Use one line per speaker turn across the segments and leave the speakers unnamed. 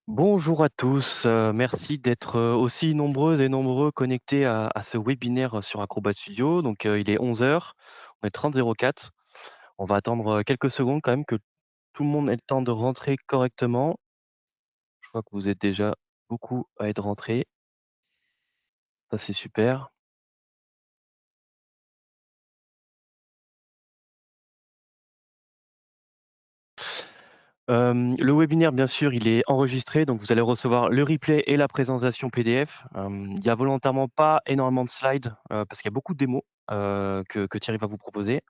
Bonjour à tous, merci d'être, aussi nombreuses et nombreux connectés à ce webinaire, sur Acrobat Studio. Donc, il est 11 heures, on est 30:04. On va attendre, quelques secondes quand même que tout le monde ait le temps de rentrer correctement. Je vois que vous êtes déjà beaucoup à être rentrés, ça c'est super. Le webinaire, bien sûr, il est enregistré, donc vous allez recevoir le replay et la présentation PDF. Il y a volontairement pas énormément de slides, parce qu'il y a beaucoup de démos, que Thierry va vous proposer.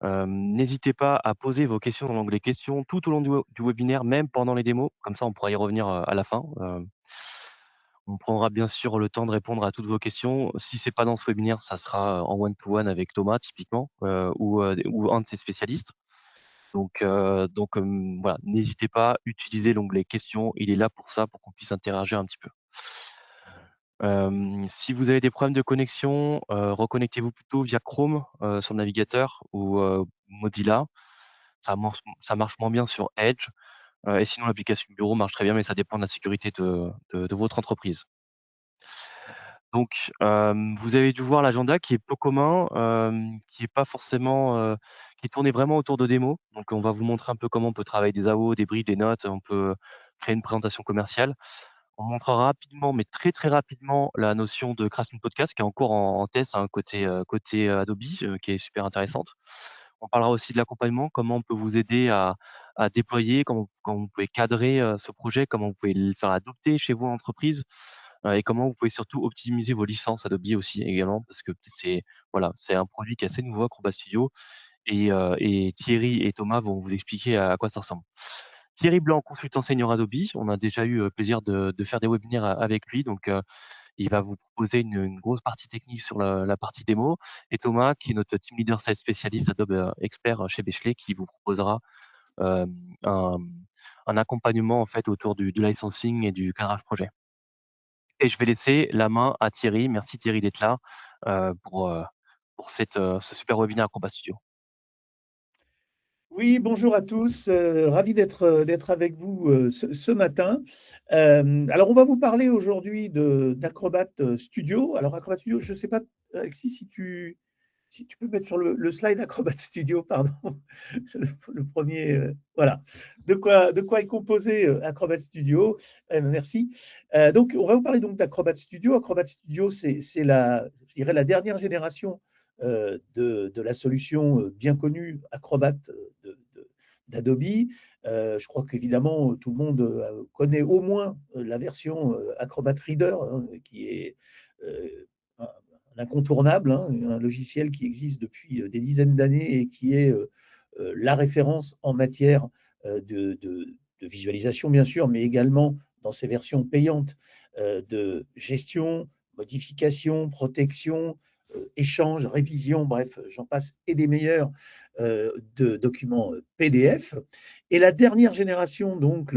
N'hésitez pas à poser vos questions dans l'onglet questions tout au long du webinaire, même pendant les démos. Comme ça, on pourra y revenir, à la fin. On prendra bien sûr le temps de répondre à toutes vos questions. Si c'est pas dans ce webinaire, ça sera, en one to one avec Thomas typiquement, ou un de ses spécialistes. Voilà, n'hésitez pas, utilisez l'onglet questions, il est là pour ça, pour qu'on puisse interagir un petit peu. Si vous avez des problèmes de connexion, reconnectez-vous plutôt via Chrome, sur le navigateur ou, Mozilla. Ça marche moins bien sur Edge, et sinon l'application bureau marche très bien, mais ça dépend de la sécurité de votre entreprise. Donc, vous avez dû voir l'agenda qui est peu commun, qui est pas forcément, qui tournait vraiment autour de démos. Donc on va vous montrer un peu comment on peut travailler des AO, des briefs, des notes, on peut créer une présentation commerciale. On montrera rapidement, mais très, très rapidement, la notion de création de podcast qui est encore en test, hein, côté Adobe, qui est super intéressante. On parlera aussi de l'accompagnement, comment on peut vous aider à déployer, comment vous pouvez cadrer, ce projet, comment vous pouvez le faire adopter chez vous en entreprise, et comment vous pouvez surtout optimiser vos licences Adobe aussi également parce que c'est voilà, c'est un produit qui est assez nouveau, Acrobat Studio et Thierry et Thomas vont vous expliquer à quoi ça ressemble. Thierry Blanc, consultant senior Adobe, on a déjà eu, plaisir de faire des webinaires avec lui, donc il va vous proposer une grosse partie technique sur la partie démo et Thomas qui est notre team leader sales spécialiste Adobe, expert chez Bechley qui vous proposera, hem, un un accompagnement en fait autour du licensing et du cadrage projet. Et je vais laisser la main à Thierry. Merci Thierry d'être là, pour ce super webinaire Acrobat Studio.
Oui, bonjour à tous, ravi d'être avec vous, ce matin. Alors on va vous parler aujourd'hui de d'Acrobat, Studio. Alors Acrobat Studio, je ne sais pas, Alexis, si tu peux mettre sur le slide Acrobat Studio, pardon, le 1er, voilà. De quoi est composé, Acrobat Studio? Merci. Donc on va vous parler donc d'Acrobat Studio. Acrobat Studio, c'est la je dirais la dernière génération, de la solution, bien connue Acrobat, d'Adobe. Je crois qu'évidemment, tout le monde, connaît au moins, la version, Acrobat Reader, hein, qui est, un incontournable, hein, un logiciel qui existe depuis, des dizaines d'années et qui est, la référence en matière, de visualisation bien sûr, mais également dans ses versions payantes, de gestion, modification, protection, échange, révision, bref, j'en passe et des meilleurs, de documents, PDF. Et la dernière génération, donc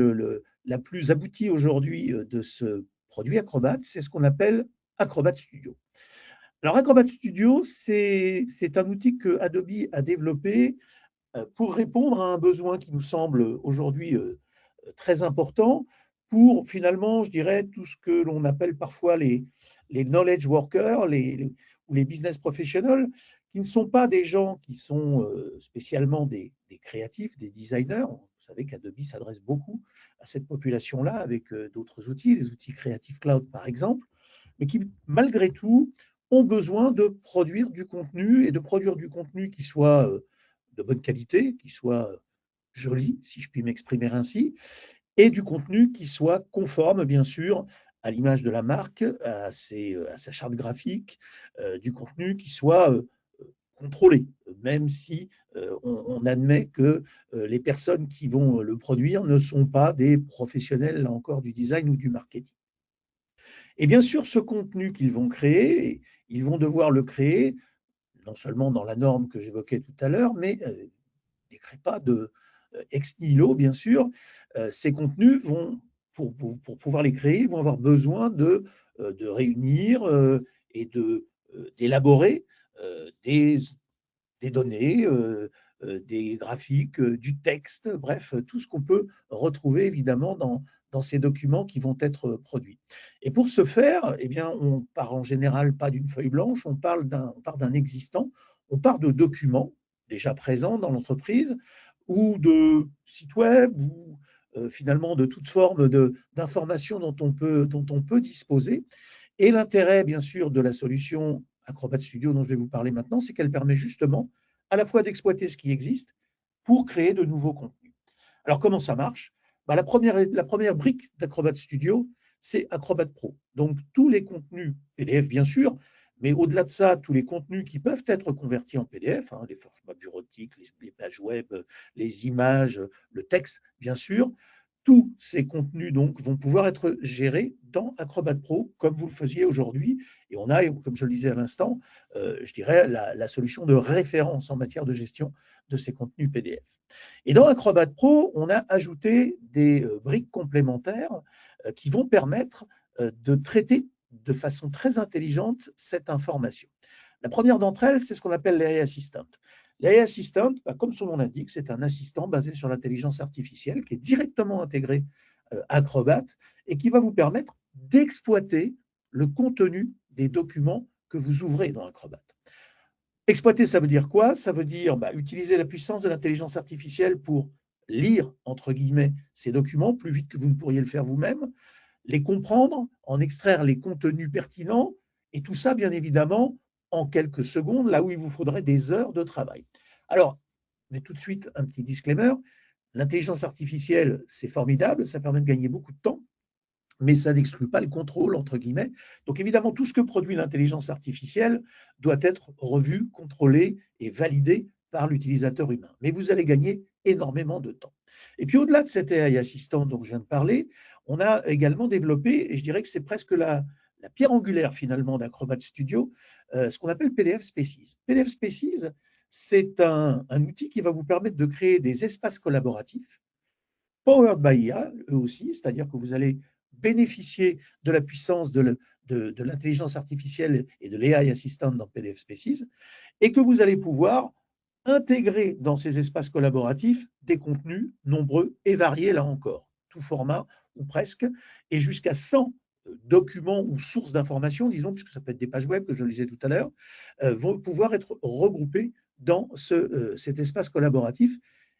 la plus aboutie aujourd'hui, de ce produit Acrobat, c'est ce qu'on appelle Acrobat Studio. Alors Acrobat Studio, c'est un outil que Adobe a développé, pour répondre à un besoin qui nous semble aujourd'hui, très important pour finalement, je dirais, tout ce que l'on appelle parfois les knowledge workers, ou les business professionals, qui ne sont pas des gens qui sont, spécialement des créatifs, des designers. Vous savez qu'Adobe s'adresse beaucoup à cette population-là avec, d'autres outils, les outils Creative Cloud par exemple, mais qui malgré tout ont besoin de produire du contenu et de produire du contenu qui soit, de bonne qualité, qui soit joli, si je puis m'exprimer ainsi, et du contenu qui soit conforme, bien sûr, à l'image de la marque, à sa charte graphique, du contenu qui soit contrôlé, même si on admet que les personnes qui vont le produire ne sont pas des professionnels, là encore, du design ou du marketing. Et bien sûr, ce contenu qu'ils vont créer, ils vont devoir le créer non seulement dans la norme que j'évoquais tout à l'heure, mais ne crée pas de ex nihilo, bien sûr. Ces contenus vont, pour pouvoir les créer, vont avoir besoin de réunir et d'élaborer des données, des graphiques, du texte, bref, tout ce qu'on peut retrouver évidemment dans ces documents qui vont être produits. Et pour ce faire, eh bien, on part en général pas d'une feuille blanche, on part d'un existant, on part de documents déjà présents dans l'entreprise ou de sites web ou finalement de toute forme d'informations dont on peut disposer. Et l'intérêt, bien sûr, de la solution Acrobat Studio dont je vais vous parler maintenant, c'est qu'elle permet justement à la fois d'exploiter ce qui existe pour créer de nouveaux contenus. Alors, comment ça marche? Bah, la première brique d'Acrobat Studio, c'est Acrobat Pro. Donc, tous les contenus PDF, bien sûr, mais au-delà de ça, tous les contenus qui peuvent être convertis en PDF, hein, les formats bureautiques, les pages web, les images, le texte, bien sûr, tous ces contenus donc vont pouvoir être gérés dans Acrobat Pro comme vous le faisiez aujourd'hui. Et on a, comme je le disais à l'instant, je dirais la solution de référence en matière de gestion de ces contenus PDF. Et dans Acrobat Pro, on a ajouté des briques complémentaires qui vont permettre de traiter de façon très intelligente cette information. La première d'entre elles, c'est ce qu'on appelle l'AI Assistant. L'AI Assistant, bah, comme son nom l'indique, c'est un assistant basé sur l'intelligence artificielle qui est directement intégré à Acrobat et qui va vous permettre d'exploiter le contenu des documents que vous ouvrez dans Acrobat. Exploiter, ça veut dire quoi? Ça veut dire utiliser la puissance de l'intelligence artificielle pour lire, entre guillemets, ces documents plus vite que vous ne pourriez le faire vous-même, les comprendre, en extraire les contenus pertinents, et tout ça, bien évidemment, en quelques secondes, là où il vous faudrait des heures de travail. Alors, mais tout de suite, un petit disclaimer, l'intelligence artificielle, c'est formidable, ça permet de gagner beaucoup de temps, mais ça n'exclut pas le contrôle, entre guillemets. Donc évidemment, tout ce que produit l'intelligence artificielle doit être revu, contrôlé et validé par l'utilisateur humain. Mais vous allez gagner énormément de temps. Et puis au-delà de cet AI assistant dont je viens de parler, on a également développé, et je dirais que c'est presque la pierre angulaire finalement d'Acrobat Studio, ce qu'on appelle PDF Spaces. PDF Spaces, c'est un outil qui va vous permettre de créer des espaces collaboratifs powered by IA, eux aussi, c'est-à-dire que vous allez bénéficier de la puissance de l'intelligence artificielle et de l'AI Assistant dans PDF Spaces, et que vous allez pouvoir intégrer dans ces espaces collaboratifs des contenus nombreux et variés, là encore, tout format ou presque, et jusqu'à 100 documents ou sources d'informations, disons, puisque ça peut être des pages web, que je le disais tout à l'heure, vont pouvoir être regroupés dans cet espace collaboratif.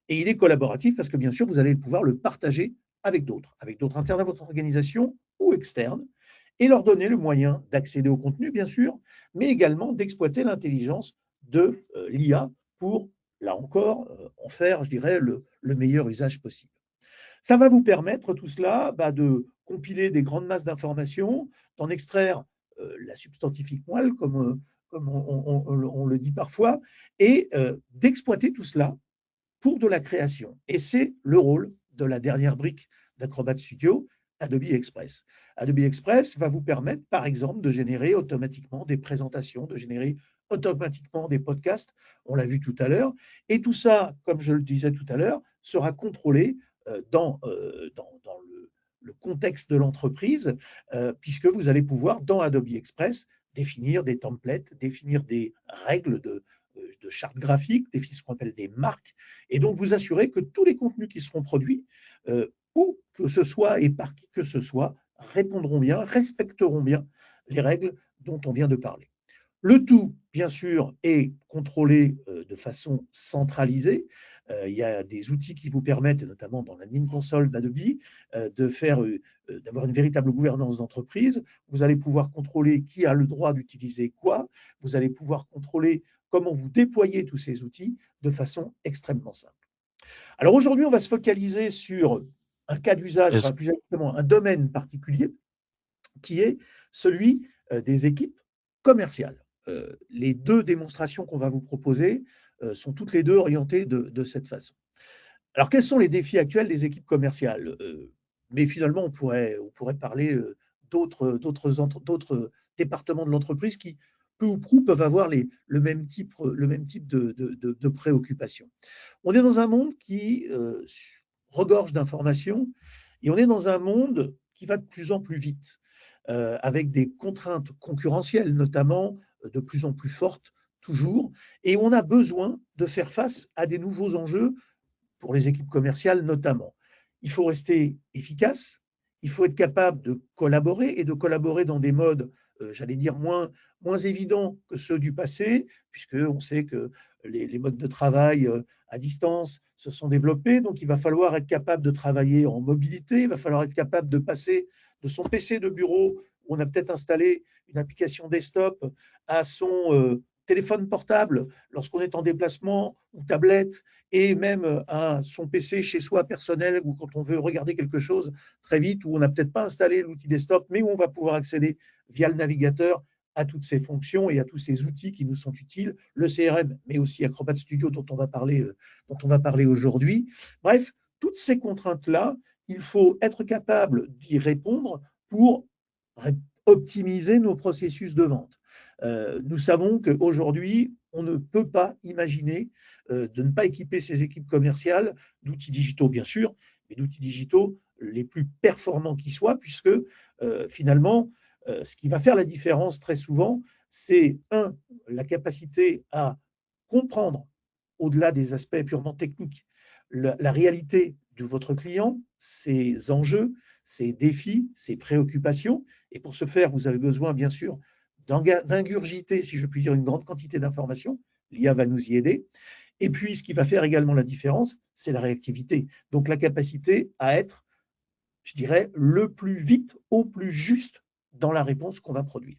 Et il est collaboratif parce que, bien sûr, vous allez pouvoir le partager avec d'autres internes à votre organisation ou externes, et leur donner le moyen d'accéder au contenu, bien sûr, mais également d'exploiter l'intelligence de l'IA pour, là encore, en faire, je dirais, le meilleur usage possible. Ça va vous permettre, tout cela, de compiler des grandes masses d'informations, d'en extraire la substantifique moelle, comme on le dit parfois, et d'exploiter tout cela pour de la création. Et c'est le rôle de la dernière brique d'Acrobat Studio, Adobe Express. Adobe Express va vous permettre, par exemple, de générer automatiquement des présentations, de générer automatiquement des podcasts, on l'a vu tout à l'heure, et tout ça, comme je le disais tout à l'heure, sera contrôlé dans le contexte de l'entreprise, puisque vous allez pouvoir, dans Adobe Express, définir des templates, définir des règles de charte graphique, ce qu'on appelle des marques, et donc vous assurer que tous les contenus qui seront produits, où que ce soit et par qui que ce soit, répondront bien, respecteront bien les règles dont on vient de parler. Le tout, bien sûr, est contrôlé de façon centralisée. Il y a des outils qui vous permettent, notamment dans l'admin console d'Adobe, d'avoir une véritable gouvernance d'entreprise. Vous allez pouvoir contrôler qui a le droit d'utiliser quoi. Vous allez pouvoir contrôler comment vous déployez tous ces outils de façon extrêmement simple. Alors aujourd'hui, on va se focaliser sur un cas d'usage, enfin plus exactement un domaine particulier, qui est celui des équipes commerciales. Les deux démonstrations qu'on va vous proposer sont toutes les deux orientées de cette façon. Alors, quels sont les défis actuels des équipes commerciales? Mais finalement, on pourrait parler d'autres départements de l'entreprise qui, peu ou prou, peuvent avoir le même type de préoccupation. On est dans un monde qui regorge d'informations et on est dans un monde qui va de plus en plus vite, avec des contraintes concurrentielles, notamment de plus en plus fortes toujours, et on a besoin de faire face à des nouveaux enjeux pour les équipes commerciales notamment. Il faut rester efficace, il faut être capable de collaborer et de collaborer dans des modes, j'allais dire, moins évidents que ceux du passé, puisqu'on sait que les modes de travail à distance se sont développés. Donc, il va falloir être capable de travailler en mobilité, il va falloir être capable de passer de son PC de bureau, où on a peut-être installé une application desktop, à son téléphone portable lorsqu'on est en déplacement ou tablette, et même à son PC chez soi personnel, ou quand on veut regarder quelque chose très vite, où on n'a peut-être pas installé l'outil desktop, mais où on va pouvoir accéder via le navigateur à toutes ces fonctions et à tous ces outils qui nous sont utiles, le CRM, mais aussi Acrobat Studio dont on va parler aujourd'hui. Bref, toutes ces contraintes-là, il faut être capable d'y répondre pour optimiser nos processus de vente. Nous savons qu'aujourd'hui, on ne peut pas imaginer de ne pas équiper ces équipes commerciales d'outils digitaux, bien sûr, mais d'outils digitaux les plus performants qui soient, puisque finalement, ce qui va faire la différence très souvent, c'est, la capacité à comprendre, au-delà des aspects purement techniques, la réalité de votre client, ses enjeux, ses défis, ses préoccupations. Et pour ce faire, vous avez besoin, bien sûr, d'ingurgiter, si je puis dire, une grande quantité d'informations. L'IA va nous y aider. Et puis, ce qui va faire également la différence, c'est la réactivité. Donc, la capacité à être, je dirais, le plus vite au plus juste dans la réponse qu'on va produire.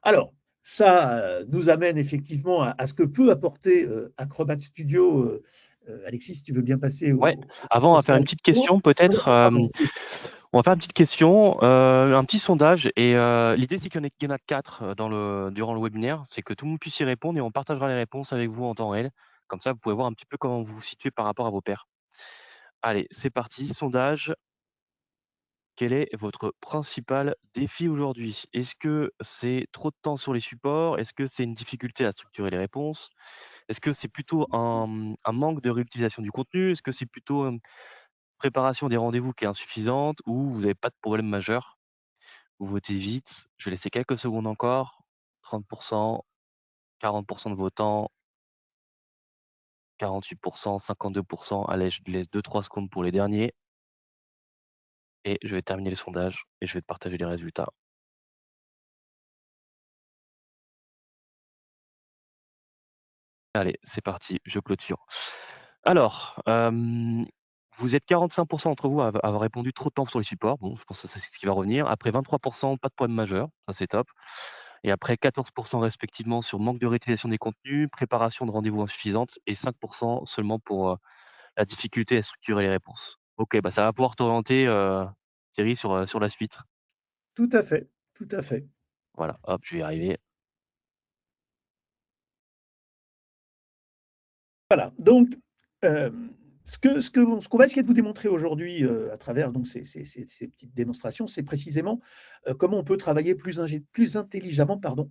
Alors, ça nous amène effectivement à ce que peut apporter Acrobat Studio. Alexis, si tu veux bien passer
Ouais,
au
avant, on va faire une
slide
petite
suivant.
question peut-être.
Pardon, oui.
On va faire une petite question, un petit sondage. Et l'idée, c'est qu'il y en a 4 durant le webinaire. C'est que tout le monde puisse y répondre et on partagera les réponses avec vous en temps réel. Comme ça, vous pouvez voir un petit peu comment vous vous situez par rapport à vos pairs. Allez, c'est parti. Sondage. Quel est votre principal défi aujourd'hui? Est-ce que c'est trop de temps sur les supports? Est-ce que c'est une difficulté à structurer les réponses? Est-ce que c'est plutôt un manque de réutilisation du contenu? Est-ce que c'est plutôt une préparation des rendez-vous qui est insuffisante ou vous n'avez pas de problème majeur? Vous votez vite. Je vais laisser quelques secondes encore. 30, 40 de votants, 48, 52. Allez, je laisse 2-3 secondes pour les derniers et je vais terminer le sondage et je vais te partager les résultats. Allez, c'est parti, je clôture. Alors, vous êtes 45 d'entre vous à avoir répondu trop de temps sur les supports. Bon, je pense que ça, c'est ce qui va revenir. Après 23 pas de problème majeur, ça c'est top. Et après 14 respectivement sur manque de réutilisation des contenus, préparation de rendez-vous insuffisante et 5 seulement pour, la difficulté à structurer les réponses. OK, bah, ça va pouvoir t'orienter, Thierry, sur la suite.
Tout à fait, tout à fait.
Voilà, hop, je vais y arriver.
Voilà, donc ce qu'on va essayer de vous démontrer aujourd'hui à travers donc, ces petites démonstrations, c'est précisément comment on peut travailler plus intelligemment pardon,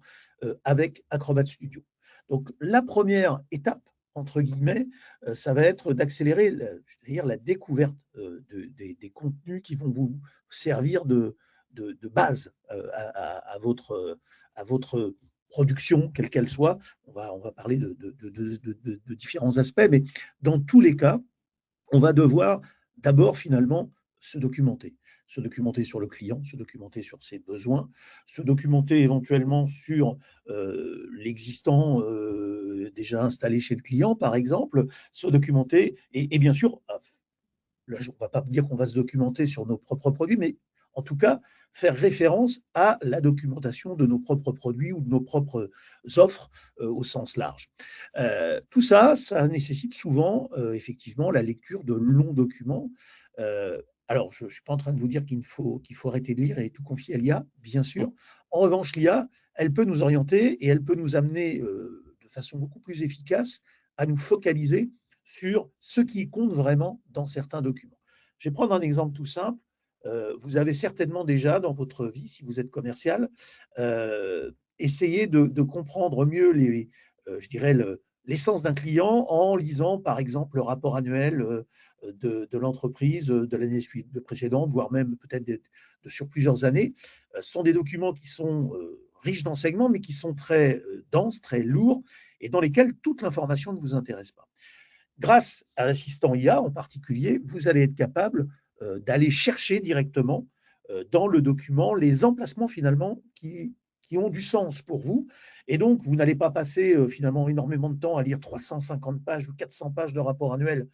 avec Acrobat Studio. Donc la première étape, entre guillemets, ça va être d'accélérer c'est-à-dire la découverte des contenus qui vont vous servir de base à votre production, quelle qu'elle soit. On va parler de différents aspects, mais dans tous les cas, on va devoir d'abord finalement se documenter. Se documenter sur le client, se documenter sur ses besoins, se documenter éventuellement sur l'existant déjà installé chez le client, par exemple, se documenter et bien sûr, là, on ne va pas dire qu'on va se documenter sur nos propres produits, mais en tout cas, faire référence à la documentation de nos propres produits ou de nos propres offres au sens large. Tout ça, ça nécessite souvent, effectivement, la lecture de longs documents. Alors, je ne suis pas en train de vous dire qu'il faut arrêter de lire et tout confier à l'IA, bien
Mmh.
sûr. En revanche, l'IA, elle peut nous orienter et elle peut nous amener de façon beaucoup plus efficace à nous focaliser sur ce qui compte vraiment dans certains documents. Je vais prendre un exemple tout simple. Vous avez certainement déjà dans votre vie, si vous êtes commercial, essayé de comprendre mieux je dirais l'essence d'un client en lisant par exemple le rapport annuel de l'entreprise de l'année précédente, voire même peut-être sur plusieurs années. Ce sont des documents qui sont riches d'enseignements, mais qui sont très denses, très lourds, et dans lesquels toute l'information ne vous intéresse pas. Grâce à l'assistant IA en particulier, vous allez être capable d'aller chercher directement dans le document les emplacements finalement qui ont du sens pour vous. Et donc, vous n'allez pas passer finalement énormément de temps à lire 350 pages ou 400 pages de rapport annuel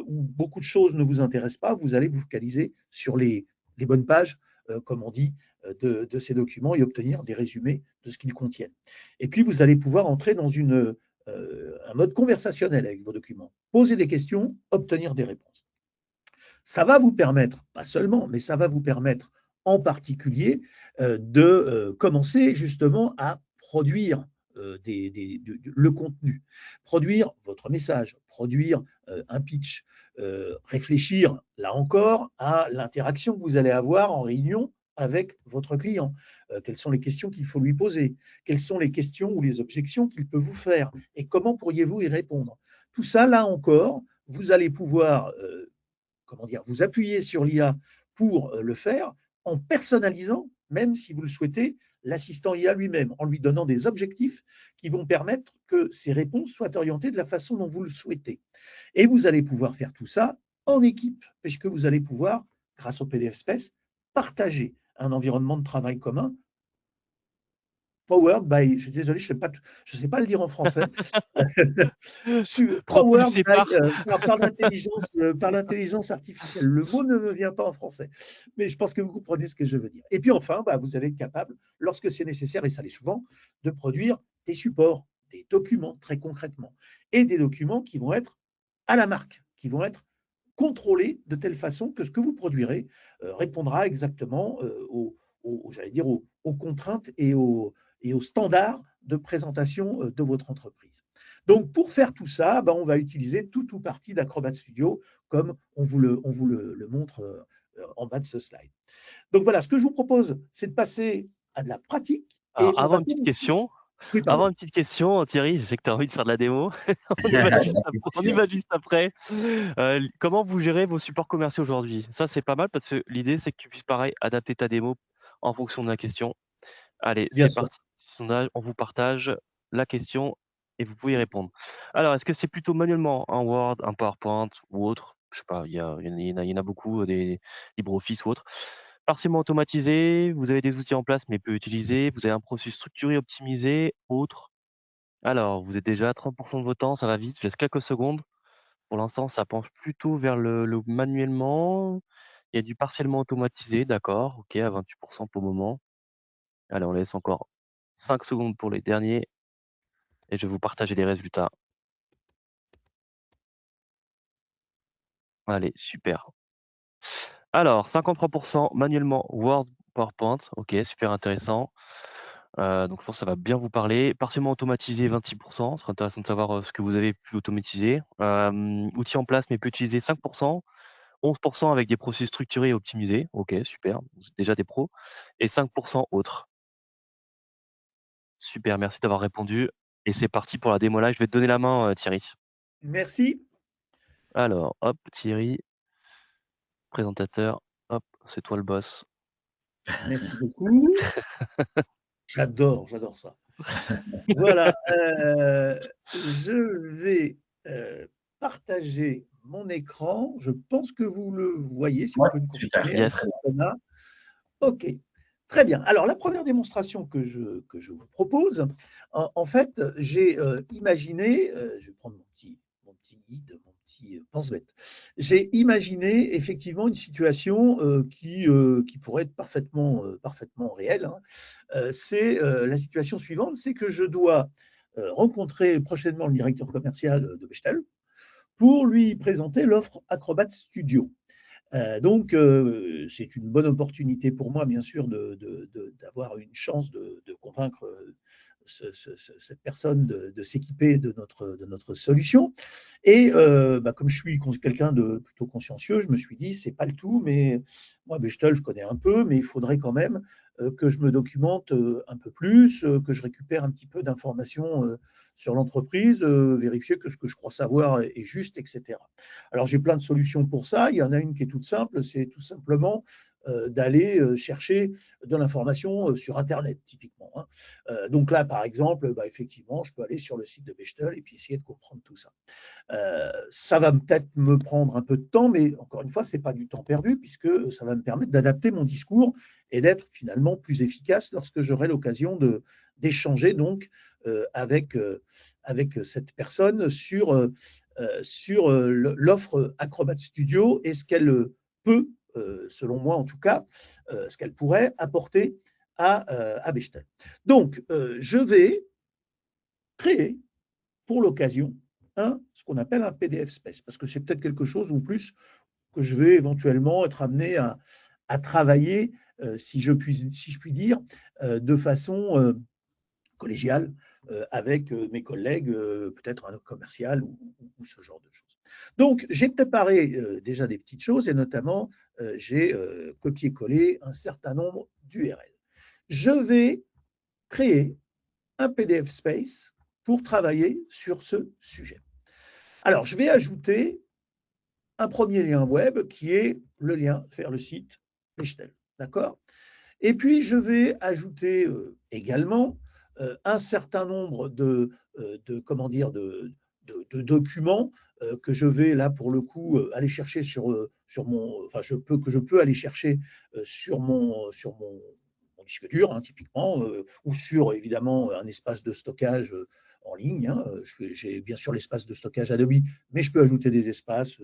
où beaucoup de choses ne vous intéressent pas. Vous allez vous focaliser sur les bonnes pages, comme on dit, de ces documents et obtenir des résumés de ce qu'ils contiennent. Et puis, vous allez pouvoir entrer dans un mode conversationnel avec vos documents. Poser des questions, obtenir des réponses. Ça va vous permettre, pas seulement, mais ça va vous permettre en particulier de commencer justement à produire le contenu, produire votre message, produire un pitch, réfléchir, là encore, à l'interaction que vous allez avoir en réunion avec votre client. Quelles sont les questions qu'il faut lui poser? Quelles sont les questions ou les objections qu'il peut vous faire? Et comment pourriez-vous y répondre? Tout ça, là encore, vous allez pouvoir comment dire, vous appuyer sur l'IA pour le faire en personnalisant, même si vous le souhaitez, l'assistant IA lui-même, en lui donnant des objectifs qui vont permettre que ses réponses soient orientées de la façon dont vous le souhaitez. Et vous allez pouvoir faire tout ça en équipe, puisque vous allez pouvoir, grâce au PDF Space, partager un environnement de travail commun powered by, je suis désolé, je ne sais pas le dire en français, powered
Propulsé
by,
par.
par l'intelligence artificielle. Le mot ne me vient pas en français, mais je pense que vous comprenez ce que je veux dire. Et puis enfin, vous allez être capable, lorsque c'est nécessaire, et ça l'est souvent, de produire des supports, des documents très concrètement, et des documents qui vont être à la marque, qui vont être contrôlés de telle façon que ce que vous produirez répondra exactement j'allais dire, aux contraintes et aux standards de présentation de votre entreprise. Donc, pour faire tout ça, on va utiliser tout ou partie d'Acrobat Studio, comme on vous le montre en bas de ce slide. Donc voilà, ce que je vous propose, c'est de passer à de la pratique et
Alors,
on va commencer. Oui,
avant
pardon.
une petite question, Thierry, je sais que tu as envie de faire de la démo. On y va juste après. Comment vous gérez vos supports commerciaux aujourd'hui? Ça, c'est pas mal parce que l'idée, c'est que tu puisses pareil adapter ta démo en fonction de la question. Allez,
Bien
c'est
sûr.
parti. Sondage, on vous partage la question et vous pouvez y répondre. Alors, est-ce que c'est plutôt manuellement un Word, un PowerPoint ou autre? Je sais pas, il y en a beaucoup, des LibreOffice ou autre. Partiellement automatisé, vous avez des outils en place mais peu utilisés, vous avez un processus structuré, optimisé, autre. Alors, vous êtes déjà à 30 de votre temps, ça va vite, je laisse quelques secondes. Pour l'instant, ça penche plutôt vers le manuellement. Il y a du partiellement automatisé, d'accord, OK, à 28 pour le moment. Allez, on laisse encore 5 secondes pour les derniers et je vais vous partager les résultats. Allez, super. Alors 53 manuellement Word, PowerPoint, OK, super intéressant. Donc je pense que ça va bien vous parler. Partiellement automatisé 26 ce serait intéressant de savoir, ce que vous avez pu automatiser. Outils en place mais peu utilisés 5 11 avec des processus structurés et optimisés. OK, super, vous êtes déjà des pros et 5 autres. Super, merci d'avoir répondu et c'est parti pour la démo live. Je vais te donner la main, Thierry.
Merci.
Alors, hop, Thierry, présentateur, hop, c'est toi le boss.
Merci beaucoup. J'adore ça. Voilà, je vais partager mon écran. Je pense que vous le voyez, si vous
Ouais,
pouvez me
super.
confirmer.
Yes.
Anna. OK, très bien. Alors, la première démonstration que je vous propose, en fait, j'ai imaginé, je vais prendre mon petit guide, mon petit pense-bête. J'ai imaginé effectivement une situation qui pourrait être parfaitement réelle, hein. C'est la situation suivante, c'est que je dois rencontrer prochainement le directeur commercial de Bechtel pour lui présenter l'offre Acrobat Studio. Donc, c'est une bonne opportunité pour moi, bien sûr, d'avoir une chance de convaincre cette personne de s'équiper de notre solution. Et comme je suis quelqu'un de plutôt consciencieux, je me suis dit, c'est pas le tout, mais moi, Bechtel, je connais un peu, mais il faudrait quand même que je me documente un peu plus, que je récupère un petit peu d'informations sur l'entreprise, vérifier que ce que je crois savoir est juste, etc. Alors, j'ai plein de solutions pour ça. Il y en a une qui est toute simple, c'est tout simplement d'aller chercher de l'information sur Internet, typiquement. Hein. Donc là, par exemple, bah, effectivement, je peux aller sur le site de Bechtel et puis essayer de comprendre tout ça. Ça va peut-être me prendre un peu de temps, mais encore une fois, ce n'est pas du temps perdu, puisque ça va me permettre d'adapter mon discours et d'être finalement plus efficace lorsque j'aurai l'occasion d'échanger donc avec cette personne sur l'offre Acrobat Studio et ce qu'elle peut, selon moi en tout cas, ce qu'elle pourrait apporter à Bechtel. Donc, je vais créer pour l'occasion ce qu'on appelle un PDF Space, parce que c'est peut-être quelque chose ou plus que je vais éventuellement être amené à travailler, si je puis dire, de façon collégiale avec mes collègues, peut-être un commercial ou ce genre de choses. Donc, j'ai préparé déjà des petites choses et notamment, j'ai copié-collé un certain nombre d'URL. Je vais créer un PDF Space pour travailler sur ce sujet. Alors, je vais ajouter un premier lien web qui est le lien vers le site Bechtel. D'accord? Et puis, je vais ajouter également un certain nombre comment dire, de documents que je vais là pour le coup aller chercher sur mon, enfin que je peux aller chercher sur mon disque dur, hein, typiquement, ou sur évidemment un espace de stockage en ligne. Hein. J'ai bien sûr l'espace de stockage Adobe, mais je peux ajouter des espaces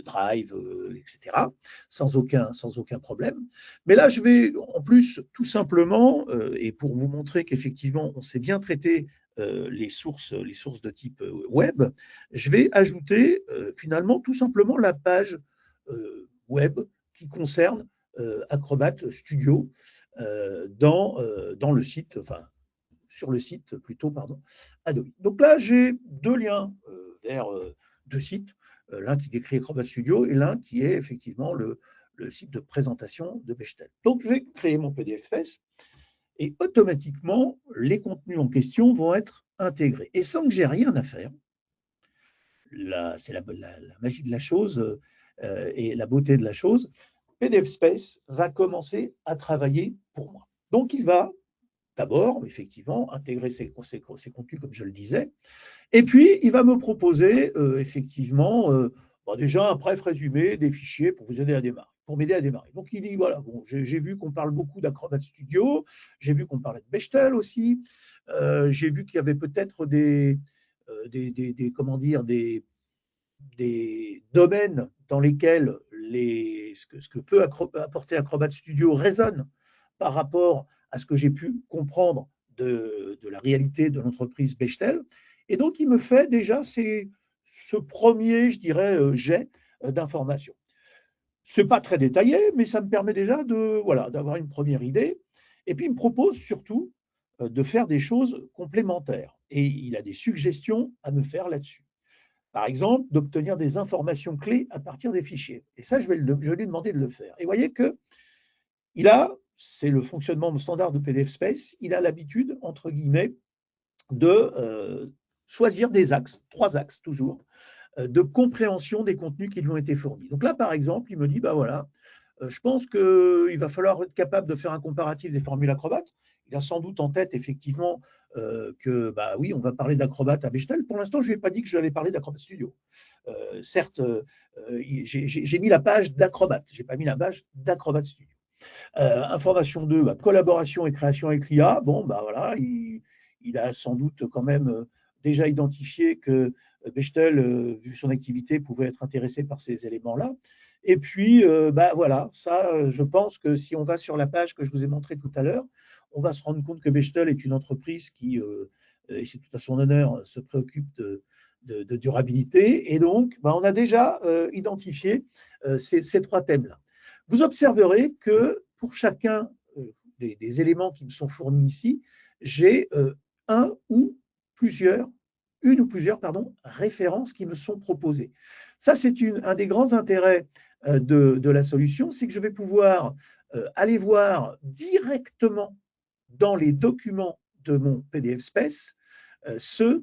Drive, etc., sans aucun problème. Mais là, je vais en plus, tout simplement, et pour vous montrer qu'effectivement, on sait bien traiter les sources de type web, je vais ajouter finalement tout simplement la page web qui concerne Acrobat Studio dans le site, enfin, sur le site plutôt, pardon, Adobe. Donc là, j'ai deux liens vers deux sites, l'un qui décrit Acrobat Studio et l'un qui est effectivement le site de présentation de Bechtel. Donc, je vais créer mon PDFS et automatiquement, les contenus en question vont être intégrés. Et sans que j'ai rien à faire, c'est la magie de la chose et la beauté de la chose, PDF Space va commencer à travailler pour moi. Donc, il va d'abord, effectivement, intégrer ces contenus, comme je le disais, et puis il va me proposer, effectivement, déjà un bref résumé des fichiers pour vous aider à démarrer. Pour m'aider à démarrer. Donc il dit voilà, bon, j'ai vu qu'on parle beaucoup d'Acrobat Studio, j'ai vu qu'on parlait de Bechtel aussi, j'ai vu qu'il y avait peut-être comment dire, des domaines dans lesquels ce que peut apporter Acrobat Studio résonne par rapport à ce que j'ai pu comprendre de la réalité de l'entreprise Bechtel. Et donc, il me fait déjà ce premier, je dirais, jet d'informations. Ce n'est pas très détaillé, mais ça me permet déjà d'avoir une première idée. Et puis, il me propose surtout de faire des choses complémentaires. Et il a des suggestions à me faire là-dessus. Par exemple, d'obtenir des informations clés à partir des fichiers. Et ça, je vais lui demander de le faire. Et vous voyez que c'est le fonctionnement standard de PDF Space, il a l'habitude, entre guillemets, de choisir des axes, 3 axes toujours, de compréhension des contenus qui lui ont été fournis. Donc là, par exemple, il me dit, bah voilà, je pense qu'il va falloir être capable de faire un comparatif des formules Acrobat. Il a sans doute en tête, effectivement, que, bah oui, on va parler d'Acrobat à Bechtel. Pour l'instant, je ne lui ai pas dit que je allais parler d'Acrobat Studio. Certes, j'ai mis la page d'Acrobat, je n'ai pas mis la page d'Acrobat Studio. Information 2, bah, collaboration et création avec l'IA. Bon, bah voilà, il a sans doute quand même déjà identifié que Bechtel, vu son activité, pouvait être intéressé par ces éléments-là. Et puis, bah voilà, ça, je pense que si on va sur la page que je vous ai montrée tout à l'heure, on va se rendre compte que Bechtel est une entreprise qui, et c'est tout à son honneur, se préoccupe de durabilité. Et donc, bah, on a déjà identifié ces 3 thèmes-là. Vous observerez que pour chacun des éléments qui me sont fournis ici, j'ai une ou plusieurs références qui me sont proposées. Ça, c'est un des grands intérêts de la solution, c'est que je vais pouvoir aller voir directement dans les documents de mon PDF Space ce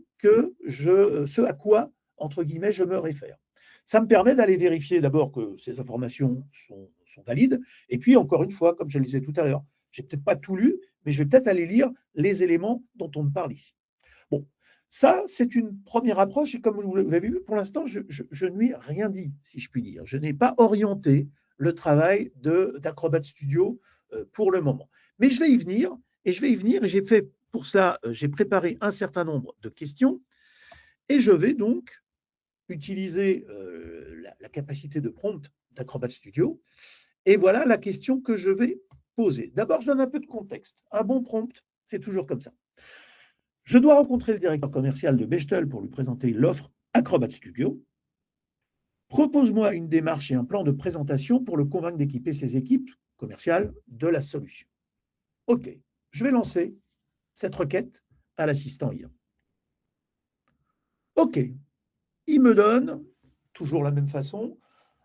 à quoi, entre guillemets, je me réfère. Ça me permet d'aller vérifier d'abord que ces informations sont valides. Et puis, encore une fois, comme je le disais tout à l'heure, je n'ai peut-être pas tout lu, mais je vais peut-être aller lire les éléments dont on me parle ici. Bon, ça, c'est une première approche. Et comme vous l'avez vu, pour l'instant, je ne lui ai rien dit, si je puis dire. Je n'ai pas orienté le travail d'Acrobat Studio pour le moment. Mais je vais y venir, et j'ai fait pour cela, j'ai préparé un certain nombre de questions, et je vais donc utiliser la capacité de prompt d'Acrobat Studio. Et voilà la question que je vais poser. D'abord, je donne un peu de contexte. Un bon prompt, c'est toujours comme ça. Je dois rencontrer le directeur commercial de Bechtel pour lui présenter l'offre Acrobat Studio. Propose-moi une démarche et un plan de présentation pour le convaincre d'équiper ses équipes commerciales de la solution. OK, je vais lancer cette requête à l'assistant IA. OK, il me donne, toujours la même façon,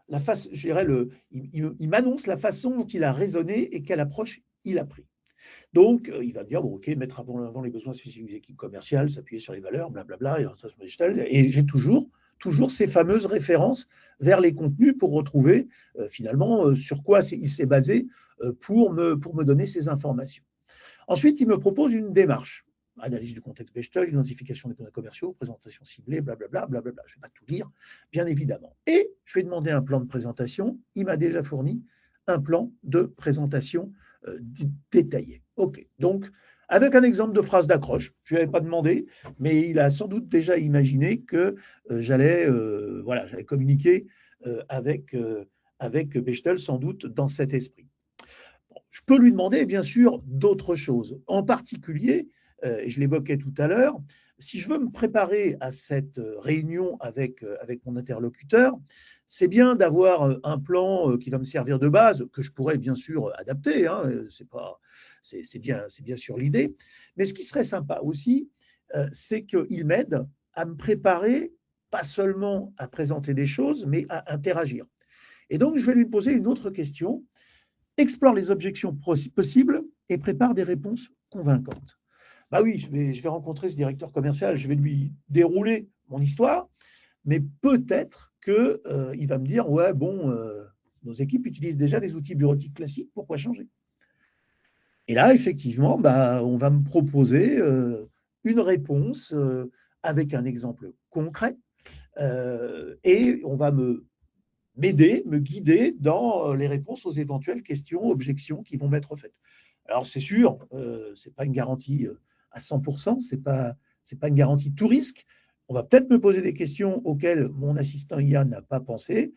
je dirais il m'annonce la façon dont il a raisonné et quelle approche il a pris. Donc, il va me dire, bon, OK, mettre avant les besoins spécifiques des équipes commerciales, s'appuyer sur les valeurs, blablabla, et j'ai toujours ces fameuses références vers les contenus pour retrouver finalement sur quoi il s'est basé pour me donner ces informations. Ensuite, il me propose une démarche. Analyse du contexte Bechtel, identification des besoins commerciaux, présentation ciblée, blablabla, blablabla. Je ne vais pas tout lire, bien évidemment. Et je vais demander un plan de présentation. Il m'a déjà fourni un plan de présentation détaillé. OK. Donc, avec un exemple de phrase d'accroche, je ne lui avais pas demandé, mais il a sans doute déjà imaginé que j'allais communiquer avec Bechtel, sans doute dans cet esprit. Je peux lui demander, bien sûr, d'autres choses. En particulier, et je l'évoquais tout à l'heure, si je veux me préparer à cette réunion avec mon interlocuteur, c'est bien d'avoir un plan qui va me servir de base, que je pourrais bien sûr adapter, hein, c'est bien sûr l'idée. Mais ce qui serait sympa aussi, c'est qu'il m'aide à me préparer, pas seulement à présenter des choses, mais à interagir. Et donc, je vais lui poser une autre question. Explore les objections possibles et prépare des réponses convaincantes. Bah oui, je vais rencontrer ce directeur commercial, je vais lui dérouler mon histoire, mais peut-être qu'il va me dire, ouais, bon, nos équipes utilisent déjà des outils bureautiques classiques, pourquoi changer? Et là, effectivement, bah, on va me proposer une réponse avec un exemple concret et on va m'aider, me guider dans les réponses aux éventuelles questions, objections qui vont m'être faites. Alors, c'est sûr, ce n'est pas une garantie à 100%, ce n'est pas une garantie tout risque. On va peut-être me poser des questions auxquelles mon assistant IA n'a pas pensé,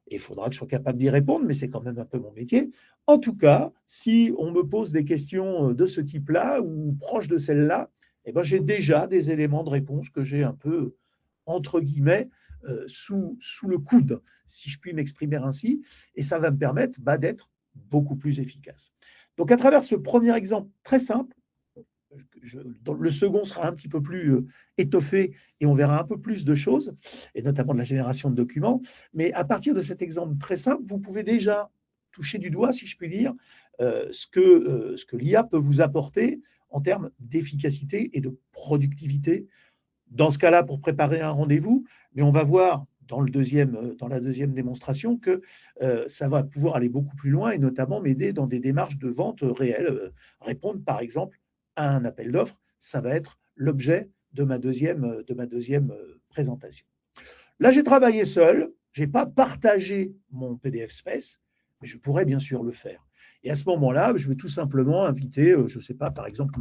et il faudra que je sois capable d'y répondre, mais c'est quand même un peu mon métier. En tout cas, si on me pose des questions de ce type-là ou proches de celles-là, eh ben, j'ai déjà des éléments de réponse que j'ai un peu, entre guillemets, sous le coude, si je puis m'exprimer ainsi, et ça va me permettre d'être beaucoup plus efficace. Donc, à travers ce premier exemple très simple, le second sera un petit peu plus étoffé et on verra un peu plus de choses, et notamment de la génération de documents. Mais à partir de cet exemple très simple, vous pouvez déjà toucher du doigt, si je puis dire, ce que l'IA peut vous apporter en termes d'efficacité et de productivité. Dans ce cas-là, pour préparer un rendez-vous, mais on va voir dans la deuxième démonstration que ça va pouvoir aller beaucoup plus loin et notamment m'aider dans des démarches de vente réelles. Répondre, par exemple, à un appel d'offres, ça va être l'objet de ma deuxième présentation. Là, j'ai travaillé seul, je n'ai pas partagé mon PDF Space, mais je pourrais bien sûr le faire. Et à ce moment-là, je vais tout simplement inviter, je ne sais pas, par exemple,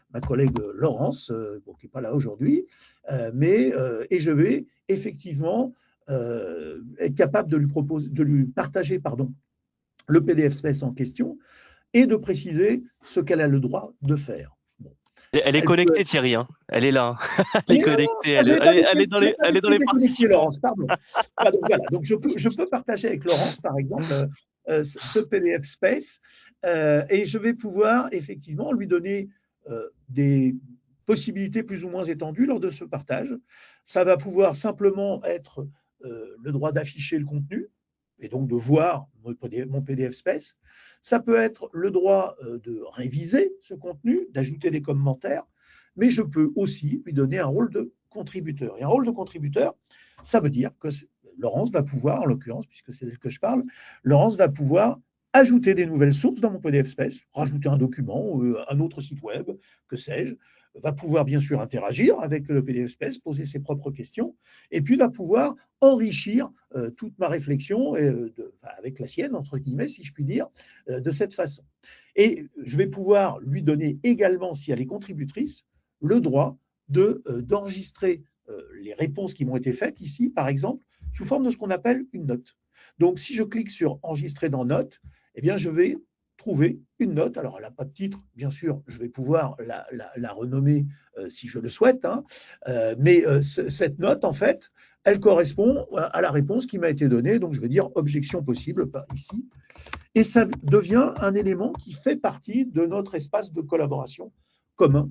ma collègue Laurence, qui n'est pas là aujourd'hui, et je vais effectivement être capable de lui partager le PDF Space en question et de préciser ce qu'elle a le droit de faire.
Bon. Elle est connectée, Thierry, hein. Elle est là.
Elle est connectée. Elle est dans les participants. Laurence, pardon. Voilà, donc je peux partager avec Laurence, par exemple, ce PDF Space et je vais pouvoir effectivement lui donner des possibilités plus ou moins étendues lors de ce partage. Ça va pouvoir simplement être le droit d'afficher le contenu et donc de voir mon PDF Space. Ça peut être le droit de réviser ce contenu, d'ajouter des commentaires, mais je peux aussi lui donner un rôle de contributeur. Et un rôle de contributeur, ça veut dire que Laurence va pouvoir, en l'occurrence, puisque c'est d'elle que je parle, Laurence va pouvoir ajouter des nouvelles sources dans mon PDF Space, rajouter un document, un autre site web, que sais-je, va pouvoir bien sûr interagir avec le PDF Space, poser ses propres questions, et puis va pouvoir enrichir toute ma réflexion avec la sienne, entre guillemets, si je puis dire, de cette façon. Et je vais pouvoir lui donner également, si elle est contributrice, le droit d'enregistrer les réponses qui m'ont été faites ici, par exemple, sous forme de ce qu'on appelle une note. Donc, si je clique sur enregistrer dans notes, eh bien, je vais trouver une note. Alors, elle n'a pas de titre, bien sûr, je vais pouvoir la renommer si je le souhaite, hein. Mais cette note, en fait, elle correspond à la réponse qui m'a été donnée. Donc, je vais dire objection possible, pas ici. Et ça devient un élément qui fait partie de notre espace de collaboration commun.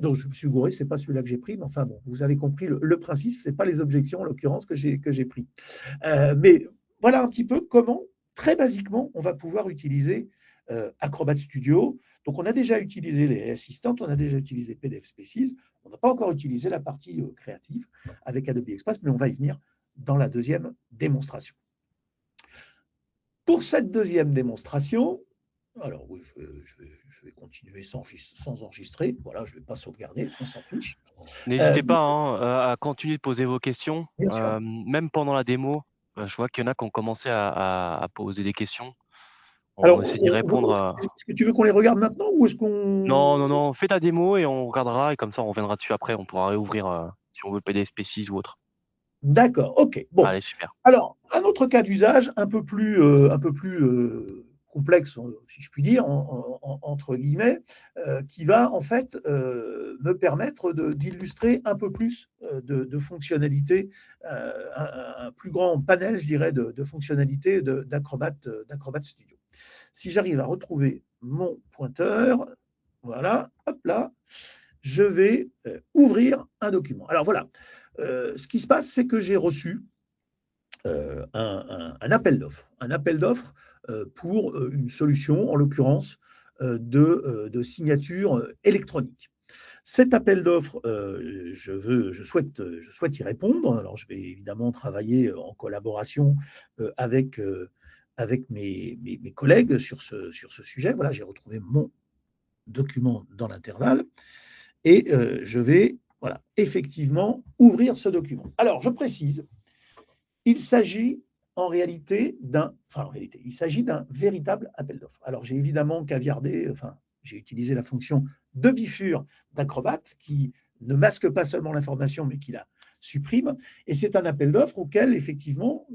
Donc, je me suis gouré, ce n'est pas celui-là que j'ai pris, mais enfin bon, vous avez compris le principe, ce n'est pas les objections en l'occurrence que j'ai pris. Mais voilà un petit peu comment, très basiquement, on va pouvoir utiliser Acrobat Studio. Donc, on a déjà utilisé les assistantes, on a déjà utilisé PDF Spaces, on n'a pas encore utilisé la partie créative avec Adobe Express, mais on va y venir dans la deuxième démonstration. Pour cette deuxième démonstration, alors oui, je vais continuer sans enregistrer. Voilà, je ne vais pas sauvegarder, on s'en fiche.
N'hésitez pas hein, à continuer de poser vos questions,
Bien sûr.
même pendant la démo. Je vois qu'il y en a qui ont commencé à poser des questions. On va
Alors,
essayer d'y répondre.
est-ce que tu veux qu'on les regarde maintenant ou est-ce qu'on…
Non, non, non, fais ta démo et on regardera et comme ça on reviendra dessus après. On pourra réouvrir si on veut le PDF Spaces ou autre.
D'accord, ok. Bon,
Allez, super.
alors, un autre cas d'usage un peu plus complexe, si je puis dire, entre guillemets, qui va en fait me permettre d'illustrer un peu plus de fonctionnalités, un plus grand panel, je dirais, de fonctionnalités d'Acrobat Studio. Si j'arrive à retrouver mon pointeur, voilà, hop là, je vais ouvrir un document. Alors voilà, ce qui se passe, c'est que j'ai reçu un appel d'offres. Un appel d'offres pour une solution, en l'occurrence, de signature électronique. Cet appel d'offres, je souhaite y répondre. Alors, je vais évidemment travailler en collaboration avec mes collègues sur ce sujet. Voilà, j'ai retrouvé mon document dans l'intervalle et je vais voilà, effectivement ouvrir ce document. Alors, je précise, il s'agit il s'agit d'un véritable appel d'offres. Alors, j'ai évidemment caviardé, enfin, j'ai utilisé la fonction de bifure d'Acrobat qui ne masque pas seulement l'information, mais qui la supprime. Et c'est un appel d'offres auquel, effectivement,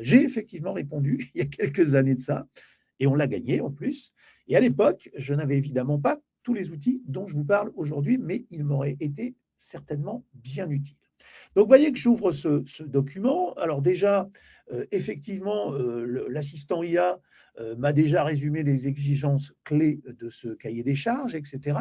j'ai effectivement répondu il y a quelques années de ça, et on l'a gagné en plus. Et à l'époque, je n'avais évidemment pas tous les outils dont je vous parle aujourd'hui, mais ils m'auraient été certainement bien utiles. Donc, vous voyez que j'ouvre ce document. Alors déjà, effectivement, l'assistant IA m'a déjà résumé les exigences clés de ce cahier des charges, etc.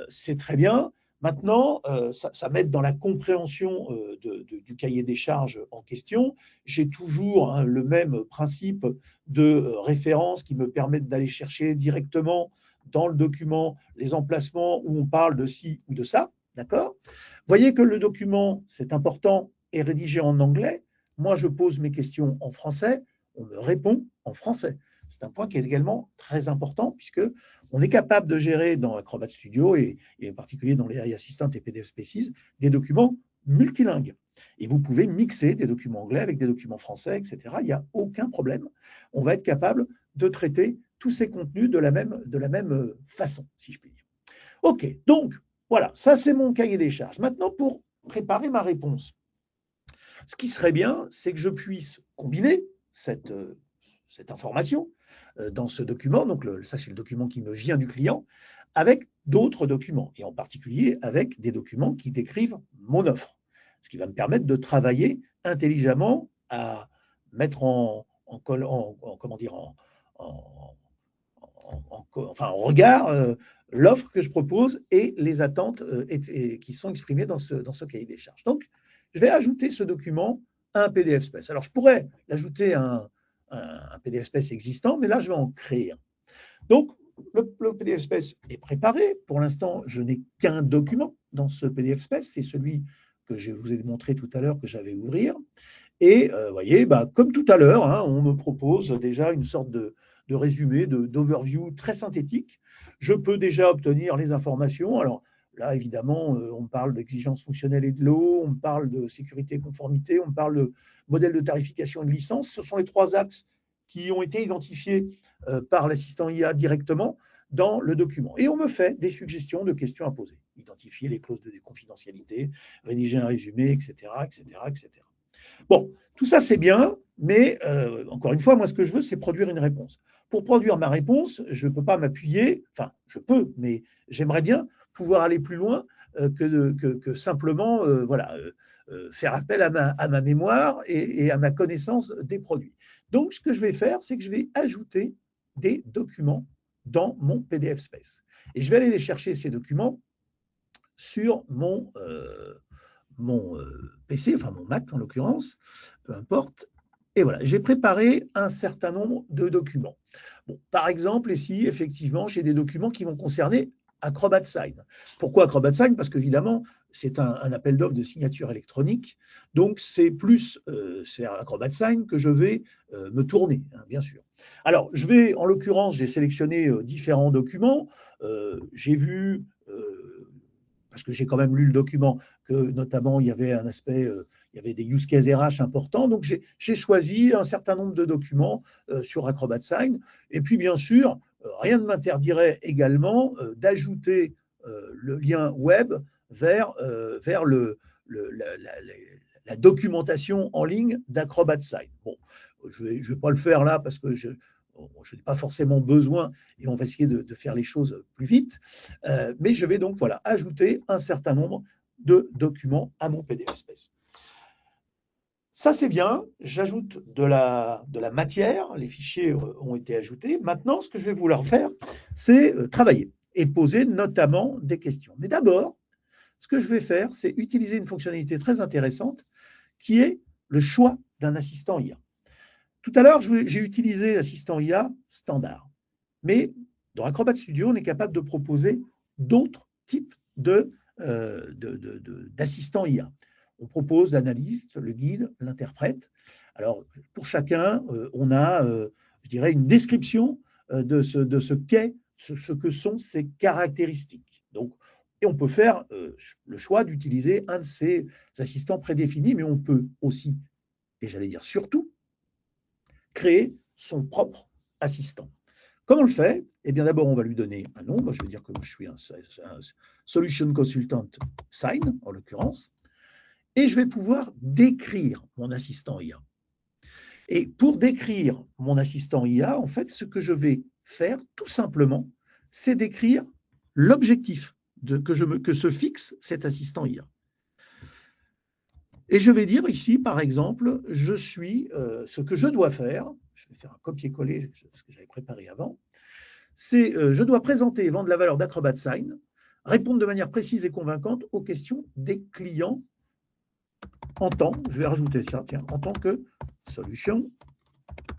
C'est très bien. Maintenant, ça m'aide dans la compréhension du cahier des charges en question. J'ai toujours hein, le même principe de référence qui me permettent d'aller chercher directement dans le document les emplacements où on parle de ci ou de ça. D'accord? Voyez que le document, c'est important, est rédigé en anglais. Moi, je pose mes questions en français, on me répond en français. C'est un point qui est également très important puisque on est capable de gérer dans Acrobat Studio et en particulier dans les AI Assistant et PDF Spaces des documents multilingues. Et vous pouvez mixer des documents anglais avec des documents français, etc. Il n'y a aucun problème. On va être capable de traiter tous ces contenus de la même façon, si je puis dire. OK, donc voilà, ça c'est mon cahier des charges. Maintenant, pour préparer ma réponse, ce qui serait bien, c'est que je puisse combiner cette information dans ce document, donc ça c'est le document qui me vient du client, avec d'autres documents, et en particulier avec des documents qui décrivent mon offre, ce qui va me permettre de travailler intelligemment à mettre comment dire, en regard l'offre que je propose et les attentes qui sont exprimées dans ce cahier des charges. Donc, je vais ajouter ce document à un PDF Space. Alors, je pourrais l'ajouter à un PDF Space existant, mais là, je vais en créer un. Donc, le PDF Space est préparé. Pour l'instant, je n'ai qu'un document dans ce PDF Space. C'est celui que je vous ai montré tout à l'heure que j'avais ouvrir. Et vous voyez, bah, comme tout à l'heure, hein, on me propose déjà une sorte de résumé, d'overview très synthétique. Je peux déjà obtenir les informations. Alors là, évidemment, on me parle d'exigences fonctionnelles et de l'eau, on me parle de sécurité et conformité, on me parle de modèle de tarification et de licence. Ce sont les trois axes qui ont été identifiés par l'assistant IA directement dans le document. Et on me fait des suggestions de questions à poser. Identifier les clauses de confidentialité, rédiger un résumé, etc., etc., etc. Bon, tout ça c'est bien, mais encore une fois, moi ce que je veux, c'est produire une réponse. Pour produire ma réponse, je ne peux pas m'appuyer, enfin je peux, mais j'aimerais bien pouvoir aller plus loin que simplement voilà, faire appel à ma mémoire et à ma connaissance des produits. Donc ce que je vais faire, c'est que je vais ajouter des documents dans mon PDF Space. Et je vais aller les chercher, ces documents, sur mon PC, enfin mon Mac en l'occurrence, peu importe. Et voilà, j'ai préparé un certain nombre de documents. Bon, par exemple, ici, effectivement, j'ai des documents qui vont concerner Acrobat Sign. Pourquoi Acrobat Sign? Parce qu'évidemment, c'est un appel d'offres de signature électronique. Donc, c'est plus c'est Acrobat Sign que je vais me tourner, hein, bien sûr. Alors, je vais, en l'occurrence, j'ai sélectionné différents documents. J'ai vu parce que j'ai quand même lu le document, que notamment il y avait un aspect, il y avait des use cases RH importants. Donc j'ai choisi un certain nombre de documents sur Acrobat Sign. Et puis bien sûr, rien ne m'interdirait également d'ajouter le lien web vers la documentation en ligne d'Acrobat Sign. Bon, je ne vais pas le faire là parce que je n'ai pas forcément besoin et on va essayer de faire les choses plus vite. Mais je vais donc voilà, ajouter un certain nombre de documents à mon PDF Space. Ça, c'est bien. J'ajoute de la matière. Les fichiers ont été ajoutés. Maintenant, ce que je vais vouloir faire, c'est travailler et poser notamment des questions. Mais d'abord, ce que je vais faire, c'est utiliser une fonctionnalité très intéressante qui est le choix d'un assistant IA. Tout à l'heure, j'ai utilisé l'assistant IA standard. Mais dans Acrobat Studio, on est capable de proposer d'autres types d'assistants IA. On propose l'analyste, le guide, l'interprète. Alors, pour chacun, on a, je dirais, une description de ce qu'est, ce que sont ces caractéristiques. Donc, et on peut faire le choix d'utiliser un de ces assistants prédéfinis, mais on peut aussi, et j'allais dire surtout, créer son propre assistant. Comment on le fait? Eh bien, d'abord, on va lui donner un nom. Moi, je vais dire que je suis un Solution Consultant Sign, en l'occurrence. Et je vais pouvoir décrire mon assistant IA. Et pour décrire mon assistant IA, en fait, ce que je vais faire, tout simplement, c'est décrire l'objectif que se fixe cet assistant IA. Et je vais dire ici, par exemple, je suis ce que je dois faire. Je vais faire un copier-coller, ce que j'avais préparé avant. C'est je dois présenter et vendre la valeur d'Acrobat Sign, répondre de manière précise et convaincante aux questions des clients en tant, je vais rajouter ça, tiens, en tant que solution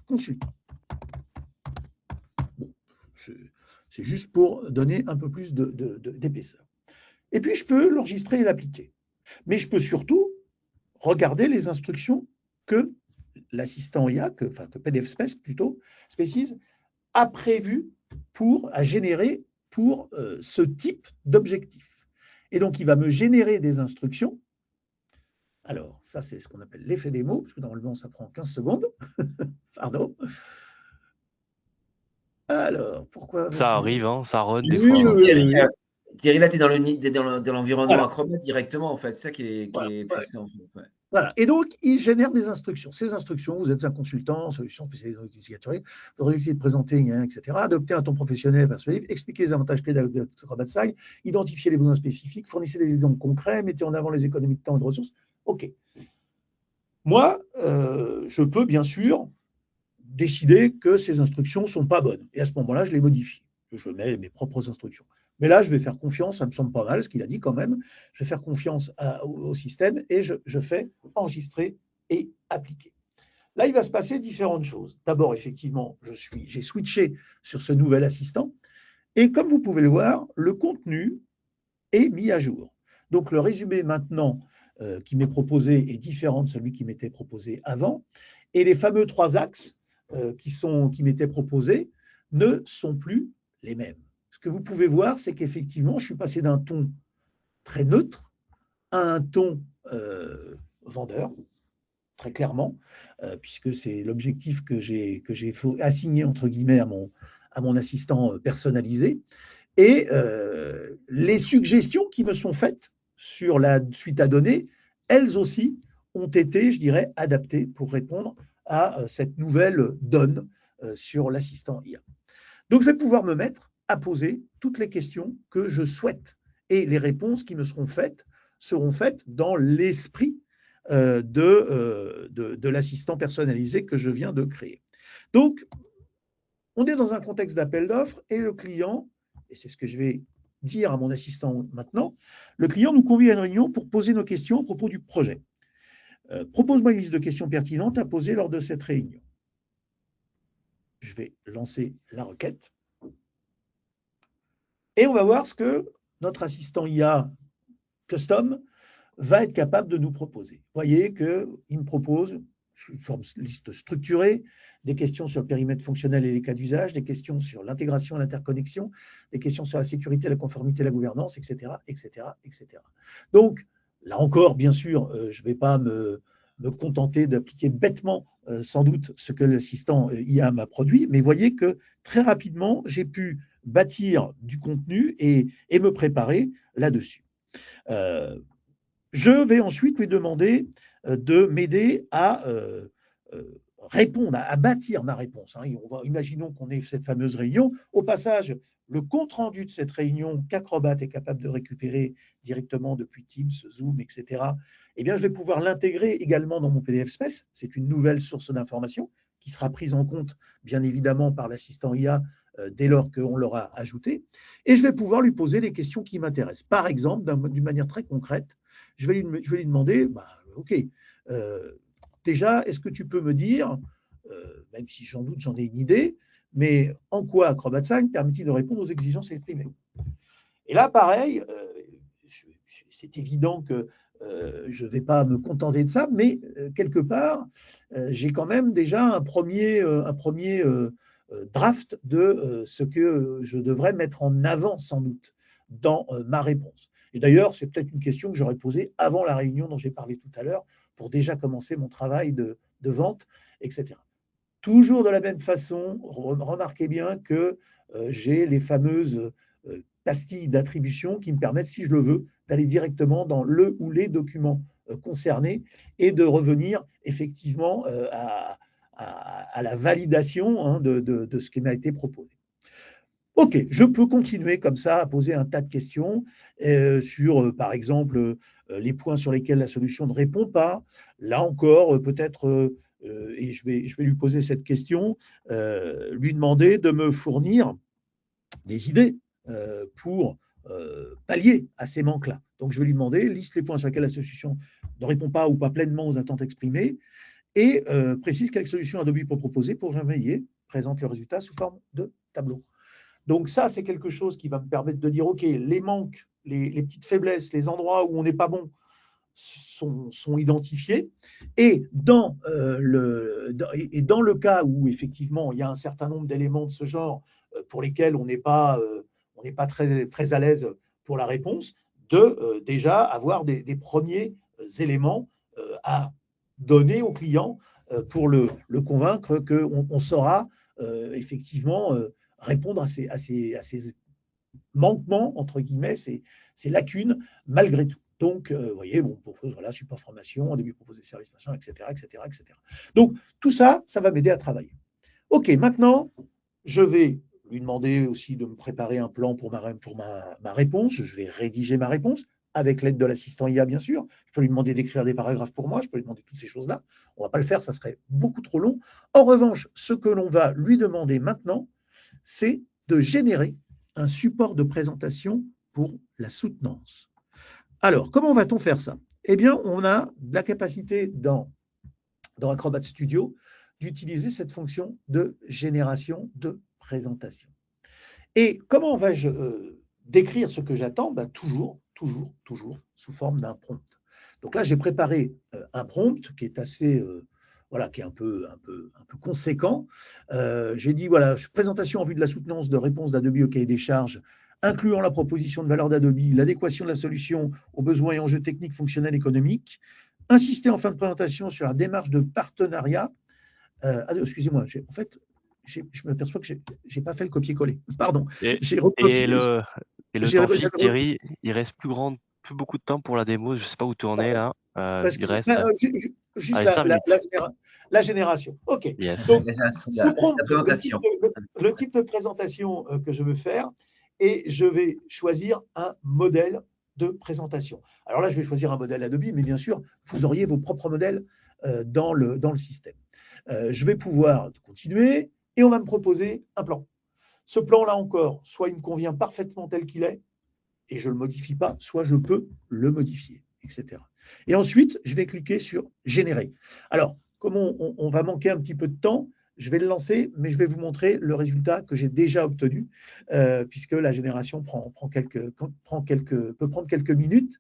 consultant. Bon, c'est juste pour donner un peu plus d'épaisseur. Et puis, je peux l'enregistrer et l'appliquer. Mais je peux surtout regarder les instructions que l'assistant IA, que PDF Space plutôt, Spaces, a prévu à générer pour ce type d'objectif. Et donc, il va me générer des instructions. Alors, ça, c'est ce qu'on appelle l'effet démo, parce que normalement, ça prend 15 secondes. Pardon. Alors, pourquoi
Ça arrive, hein, ça run des
oui,
fois, hein.
oui.
Thierry, là, tu es dans l'environnement
Voilà.
Acrobat directement, en fait. C'est ça qui est
Voilà.
puissant. En fait. Ouais.
Voilà. Et donc, il génère des instructions. Ces instructions, vous êtes un consultant, solution spécialisée en utilisateur, votre objectif est de présenter, etc., adopter un ton professionnel persuasif, expliquer les avantages clés d'Acrobat Sign, identifier les besoins spécifiques, fournissez des exemples concrets, mettez en avant les économies de temps et de ressources. OK. Moi, je peux bien sûr décider que ces instructions ne sont pas bonnes. Et à ce moment-là, je les modifie. Je mets mes propres instructions. Mais là, je vais faire confiance, ça me semble pas mal ce qu'il a dit quand même. Je vais faire confiance au système et je fais enregistrer et appliquer. Là, il va se passer différentes choses. D'abord, effectivement, j'ai switché sur ce nouvel assistant. Et comme vous pouvez le voir, le contenu est mis à jour. Donc, le résumé maintenant qui m'est proposé est différent de celui qui m'était proposé avant. Et les fameux 3 axes qui m'étaient proposés ne sont plus les mêmes. Ce que vous pouvez voir, c'est qu'effectivement, je suis passé d'un ton très neutre à un ton vendeur, très clairement, puisque c'est l'objectif que j'ai assigné, entre guillemets, à mon assistant personnalisé. Et les suggestions qui me sont faites sur la suite à donner, elles aussi ont été, je dirais, adaptées pour répondre à cette nouvelle donne sur l'assistant IA. Donc, je vais pouvoir me mettre à poser toutes les questions que je souhaite. Et les réponses qui me seront faites dans l'esprit de l'assistant personnalisé que je viens de créer. Donc, on est dans un contexte d'appel d'offres et le client, et c'est ce que je vais dire à mon assistant maintenant, le client nous convie à une réunion pour poser nos questions à propos du projet. Propose-moi une liste de questions pertinentes à poser lors de cette réunion. Je vais lancer la requête. Et on va voir ce que notre assistant IA custom va être capable de nous proposer. Vous voyez qu'il me propose une liste structurée, des questions sur le périmètre fonctionnel et les cas d'usage, des questions sur l'intégration et l'interconnexion, des questions sur la sécurité, la conformité, la gouvernance, etc., etc., etc. Donc, là encore, bien sûr, je ne vais pas me contenter d'appliquer bêtement, sans doute, ce que l'assistant IA m'a produit, mais voyez que très rapidement, j'ai pu bâtir du contenu et me préparer là-dessus. Je vais ensuite lui demander de m'aider à répondre, à bâtir ma réponse. Imaginons qu'on ait cette fameuse réunion. Au passage, le compte-rendu de cette réunion qu'Acrobat est capable de récupérer directement depuis Teams, Zoom, etc., eh bien, je vais pouvoir l'intégrer également dans mon PDF Space. C'est une nouvelle source d'information qui sera prise en compte, bien évidemment, par l'assistant IA dès lors qu'on l'aura ajouté. Et je vais pouvoir lui poser les questions qui m'intéressent. Par exemple, d'une manière très concrète, je vais lui demander, OK, déjà, est-ce que tu peux me dire, même si j'en doute, j'en ai une idée, mais en quoi Acrobat 5 permet-il de répondre aux exigences exprimées? Et là, pareil, c'est évident que je ne vais pas me contenter de ça, mais quelque part, j'ai quand même déjà un premier draft de ce que je devrais mettre en avant sans doute dans ma réponse. Et d'ailleurs, c'est peut-être une question que j'aurais posée avant la réunion dont j'ai parlé tout à l'heure pour déjà commencer mon travail de vente, etc. Toujours de la même façon, remarquez bien que j'ai les fameuses pastilles d'attribution qui me permettent, si je le veux, d'aller directement dans le ou les documents concernés et de revenir effectivement à la validation de ce qui m'a été proposé. OK, je peux continuer comme ça à poser un tas de questions sur, par exemple, les points sur lesquels la solution ne répond pas. Là encore, peut-être, et je vais lui poser cette question, lui demander de me fournir des idées pour pallier à ces manques-là. Donc, je vais lui demander, liste les points sur lesquels la solution ne répond pas ou pas pleinement aux attentes exprimées et précise quelle solution Adobe peut proposer pour remédier, présente le résultat sous forme de tableau. Donc ça, c'est quelque chose qui va me permettre de dire, OK, les manques, les petites faiblesses, les endroits où on n'est pas bon sont identifiés. Et dans le cas où, effectivement, il y a un certain nombre d'éléments de ce genre pour lesquels on n'est pas très, très à l'aise pour la réponse, de déjà avoir des premiers éléments à donner au client pour le convaincre qu'on saura effectivement répondre à ces manquements, entre guillemets, ces lacunes, malgré tout. Donc, vous voyez, on propose, voilà, support formation, on début proposer service, machin, etc., etc., etc. Donc, tout ça, ça va m'aider à travailler. OK, maintenant, je vais lui demander aussi de me préparer un plan pour ma réponse. Je vais rédiger ma réponse avec l'aide de l'assistant IA, bien sûr. Je peux lui demander d'écrire des paragraphes pour moi, je peux lui demander toutes ces choses-là. On ne va pas le faire, ça serait beaucoup trop long. En revanche, ce que l'on va lui demander maintenant, c'est de générer un support de présentation pour la soutenance. Alors, comment va-t-on faire ça? Eh bien, on a la capacité dans Acrobat Studio d'utiliser cette fonction de génération de présentation. Et comment vais-je décrire ce que j'attends? Toujours sous forme d'un prompt. Donc là, j'ai préparé un prompt qui est assez, voilà, qui est un peu conséquent. J'ai dit, voilà, présentation en vue de la soutenance de réponse d'Adobe au cahier des charges, incluant la proposition de valeur d'Adobe, l'adéquation de la solution aux besoins et enjeux techniques, fonctionnels, économiques. Insister en fin de présentation sur la démarche de partenariat. Excusez-moi, en fait, je m'aperçois que je n'ai pas fait le copier-coller. Pardon.
Et
J'ai recopié.
le temps flic, Thierry, il reste plus beaucoup de temps pour la démo. Je ne sais pas où tu en es là. Il reste
juste
allez, 5 minutes.
la génération. OK.
Yes.
Donc,
La présentation.
le type de présentation que je veux faire, et je vais choisir un modèle de présentation. Alors là, je vais choisir un modèle Adobe, mais bien sûr, vous auriez vos propres modèles dans le système. Je vais pouvoir continuer et on va me proposer un plan. Ce plan-là encore, soit il me convient parfaitement tel qu'il est et je ne le modifie pas, soit je peux le modifier, etc. Et ensuite, je vais cliquer sur « Générer ». Alors, comme on va manquer un petit peu de temps, je vais le lancer, mais je vais vous montrer le résultat que j'ai déjà obtenu, puisque la génération peut prendre quelques minutes.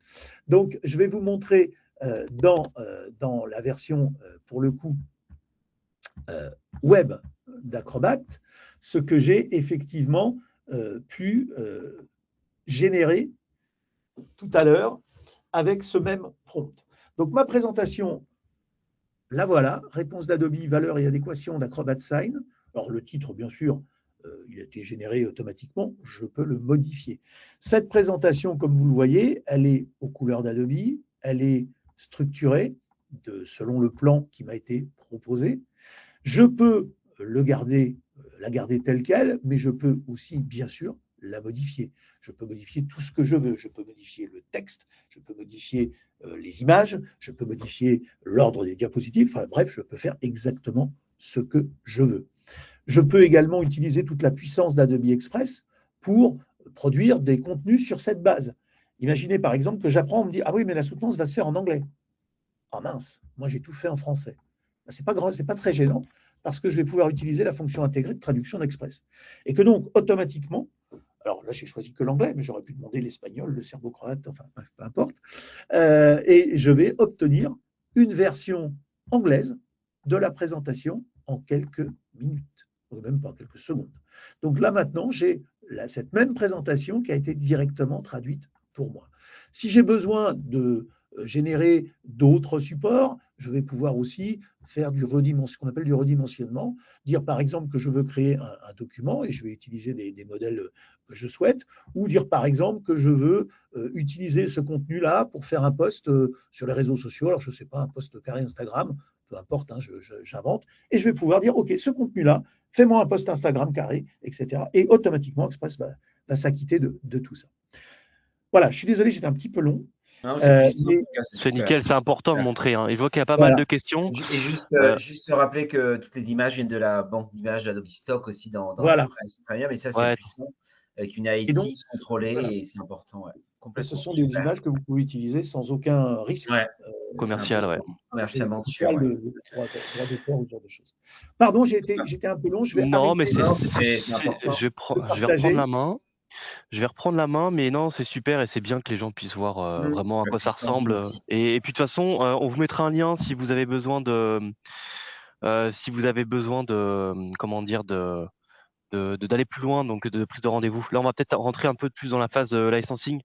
Donc, je vais vous montrer dans la version, pour le coup, web d'Acrobat, ce que j'ai effectivement pu générer tout à l'heure avec ce même prompt. Donc, ma présentation, la voilà, réponse d'Adobe, valeur et adéquation d'Acrobat Sign. Alors, le titre, bien sûr, il a été généré automatiquement, je peux le modifier. Cette présentation, comme vous le voyez, elle est aux couleurs d'Adobe, elle est structurée selon le plan qui m'a été proposé. Je peux la garder telle qu'elle, mais je peux aussi, bien sûr, la modifier. Je peux modifier tout ce que je veux. Je peux modifier le texte, je peux modifier les images, je peux modifier l'ordre des diapositives. Enfin, bref, je peux faire exactement ce que je veux. Je peux également utiliser toute la puissance d'Adobe Express pour produire des contenus sur cette base. Imaginez par exemple que j'apprends, on me dit « Ah oui, mais la soutenance va se faire en anglais. » Ah mince, moi j'ai tout fait en français. Ce n'est pas très gênant parce que je vais pouvoir utiliser la fonction intégrée de traduction d'Express. Et que donc, automatiquement, alors là, j'ai choisi que l'anglais, mais j'aurais pu demander l'espagnol, le serbo-croate, enfin, peu importe. Et je vais obtenir une version anglaise de la présentation en quelques minutes, ou même pas quelques secondes. Donc là, maintenant, j'ai cette même présentation qui a été directement traduite pour moi. Si j'ai besoin de générer d'autres supports, je vais pouvoir aussi faire ce qu'on appelle du redimensionnement, dire par exemple que je veux créer un document et je vais utiliser des modèles que je souhaite, ou dire par exemple que je veux utiliser ce contenu-là pour faire un post sur les réseaux sociaux, alors je ne sais pas, un post carré Instagram, peu importe, hein, j'invente, et je vais pouvoir dire, OK, ce contenu-là, fais-moi un post Instagram carré, etc. Et automatiquement, Express va s'acquitter de tout ça. Voilà, je suis désolé, c'était un petit peu long.
C'est nickel, c'est important de montrer. Hein. Je vois qu'il y a pas mal de questions.
Et juste rappeler que toutes les images viennent de la banque d'images d'Adobe Stock aussi dans Express Premium, et ça, c'est puissant, avec une IT contrôlée, et c'est important.
Et ce sont des images que vous pouvez utiliser sans aucun risque
commercial.
Commercialement
sûr. Droit d'auteur ou ce genre de choses. Pardon, j'étais un peu long. Je vais
je vais reprendre la main. Je vais reprendre la main, mais non, c'est super et c'est bien que les gens puissent voir vraiment à quoi ça ressemble. Et puis de toute façon, on vous mettra un lien si vous avez besoin de, comment dire, d'aller plus loin, donc de prise de rendez-vous. Là, on va peut-être rentrer un peu plus dans la phase licensing,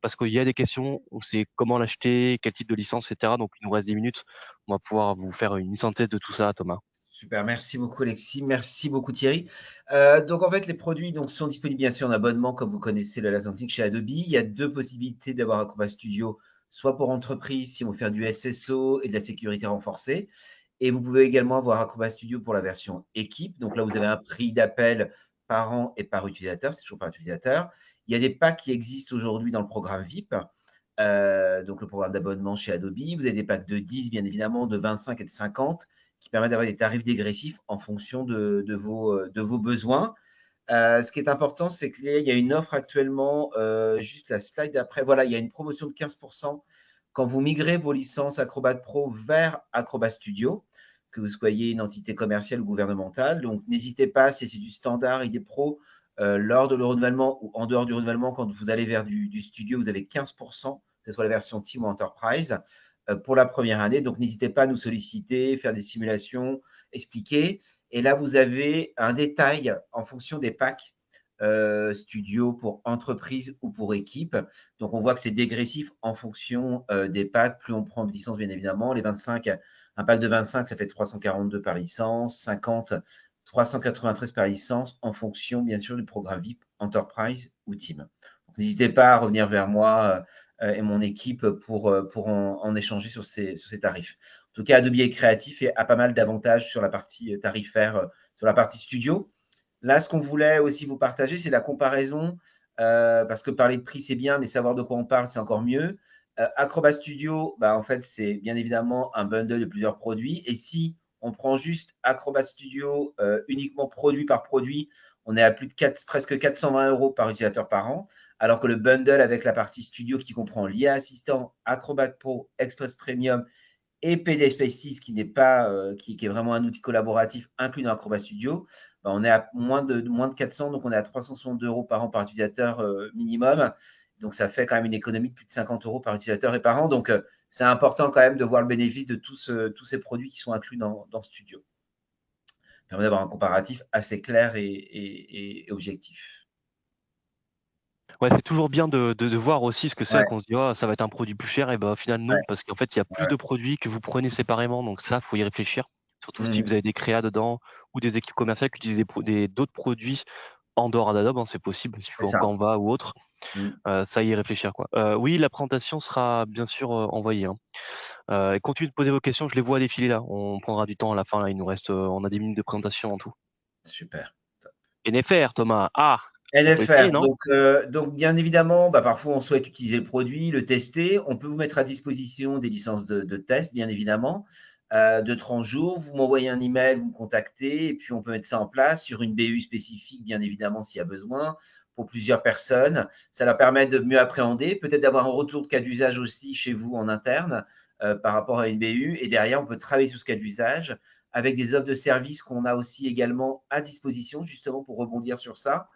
parce qu'il y a des questions où c'est comment l'acheter, quel type de licence, etc. Donc il nous reste 10 minutes. On va pouvoir vous faire une synthèse de tout ça, Thomas.
Super, merci beaucoup Alexis, merci beaucoup Thierry. Donc en fait, les produits sont disponibles bien sûr en abonnement, comme vous connaissez le licensing chez Adobe. Il y a deux possibilités d'avoir Acrobat Studio, soit pour entreprise, si on veut faire du SSO et de la sécurité renforcée. Et vous pouvez également avoir Acrobat Studio pour la version équipe. Donc là, vous avez un prix d'appel par an et par utilisateur, c'est toujours par utilisateur. Il y a des packs qui existent aujourd'hui dans le programme VIP, donc le programme d'abonnement chez Adobe. Vous avez des packs de 10, bien évidemment, de 25 et de 50, qui permet d'avoir des tarifs dégressifs en fonction de vos besoins. Ce qui est important, c'est qu'il y a une offre actuellement, juste la slide d'après. Voilà, il y a une promotion de 15% quand vous migrez vos licences Acrobat Pro vers Acrobat Studio, que vous soyez une entité commerciale ou gouvernementale. Donc, n'hésitez pas, si c'est du standard ID Pro, lors de le renouvellement ou en dehors du renouvellement, quand vous allez vers du studio, vous avez 15% que ce soit la version Team ou Enterprise, pour la première année. Donc, n'hésitez pas à nous solliciter, faire des simulations, expliquer. Et là, vous avez un détail en fonction des packs studio pour entreprise ou pour équipe. Donc, on voit que c'est dégressif en fonction des packs. Plus on prend de licences, bien évidemment. Les 25, un pack de 25, ça fait 342 par licence. 50, 393 par licence en fonction, bien sûr, du programme VIP, Enterprise ou Team. N'hésitez pas à revenir vers moi et mon équipe pour en échanger sur ces tarifs. En tout cas, Adobe est créatif et a pas mal d'avantages sur la partie tarifaire, sur la partie studio. Là, ce qu'on voulait aussi vous partager, c'est la comparaison, parce que parler de prix, c'est bien, mais savoir de quoi on parle, c'est encore mieux. Acrobat Studio, en fait, c'est bien évidemment un bundle de plusieurs produits. Et si on prend juste Acrobat Studio uniquement produit par produit, on est à plus de presque 420 € par utilisateur par an, alors que le bundle avec la partie studio qui comprend l'IA Assistant, Acrobat Pro, Express Premium et PD Spaces, qui n'est pas, qui est vraiment un outil collaboratif inclus dans Acrobat Studio, on est à moins de 400, donc on est à 362 € par an par utilisateur minimum. Donc, ça fait quand même une économie de plus de 50 € par utilisateur et par an. Donc, c'est important quand même de voir le bénéfice de tous ces produits qui sont inclus dans Studio. Ça permet d'avoir un comparatif assez clair et objectif.
Ouais, c'est toujours bien de voir aussi ce que c'est,
Ouais,
qu'on se dit: «Oh, ça va être un produit plus cher» et au final non,
ouais,
parce qu'en fait, il y a plus
ouais.
de produits que vous prenez séparément, donc ça, faut y réfléchir. Surtout si
Mmh,
vous avez des créas dedans ou des équipes commerciales qui utilisent d'autres produits en dehors d'Adobe, hein, c'est possible, si
c'est
faut
ça.
Canva ou autre,
Mmh.
ça y réfléchir, quoi. Oui, la présentation sera bien sûr, envoyée, hein. Et continuez de poser vos questions, je les vois défiler là. On prendra du temps à la fin là, il nous reste, on a 10 minutes de présentation en tout.
Super.
NFR Thomas, ah! Il faut essayer,
NFR,
non?
donc bien évidemment, parfois on souhaite utiliser le produit, le tester. On peut vous mettre à disposition des licences de test, bien évidemment, de 30 jours. Vous m'envoyez un email, vous me contactez, et puis on peut mettre ça en place sur une BU spécifique, bien évidemment, s'il y a besoin, pour plusieurs personnes. Ça leur permet de mieux appréhender, peut-être d'avoir un retour de cas d'usage aussi chez vous en interne par rapport à une BU. Et derrière, on peut travailler sur ce cas d'usage avec des offres de services qu'on a aussi également à disposition, justement pour rebondir sur ça.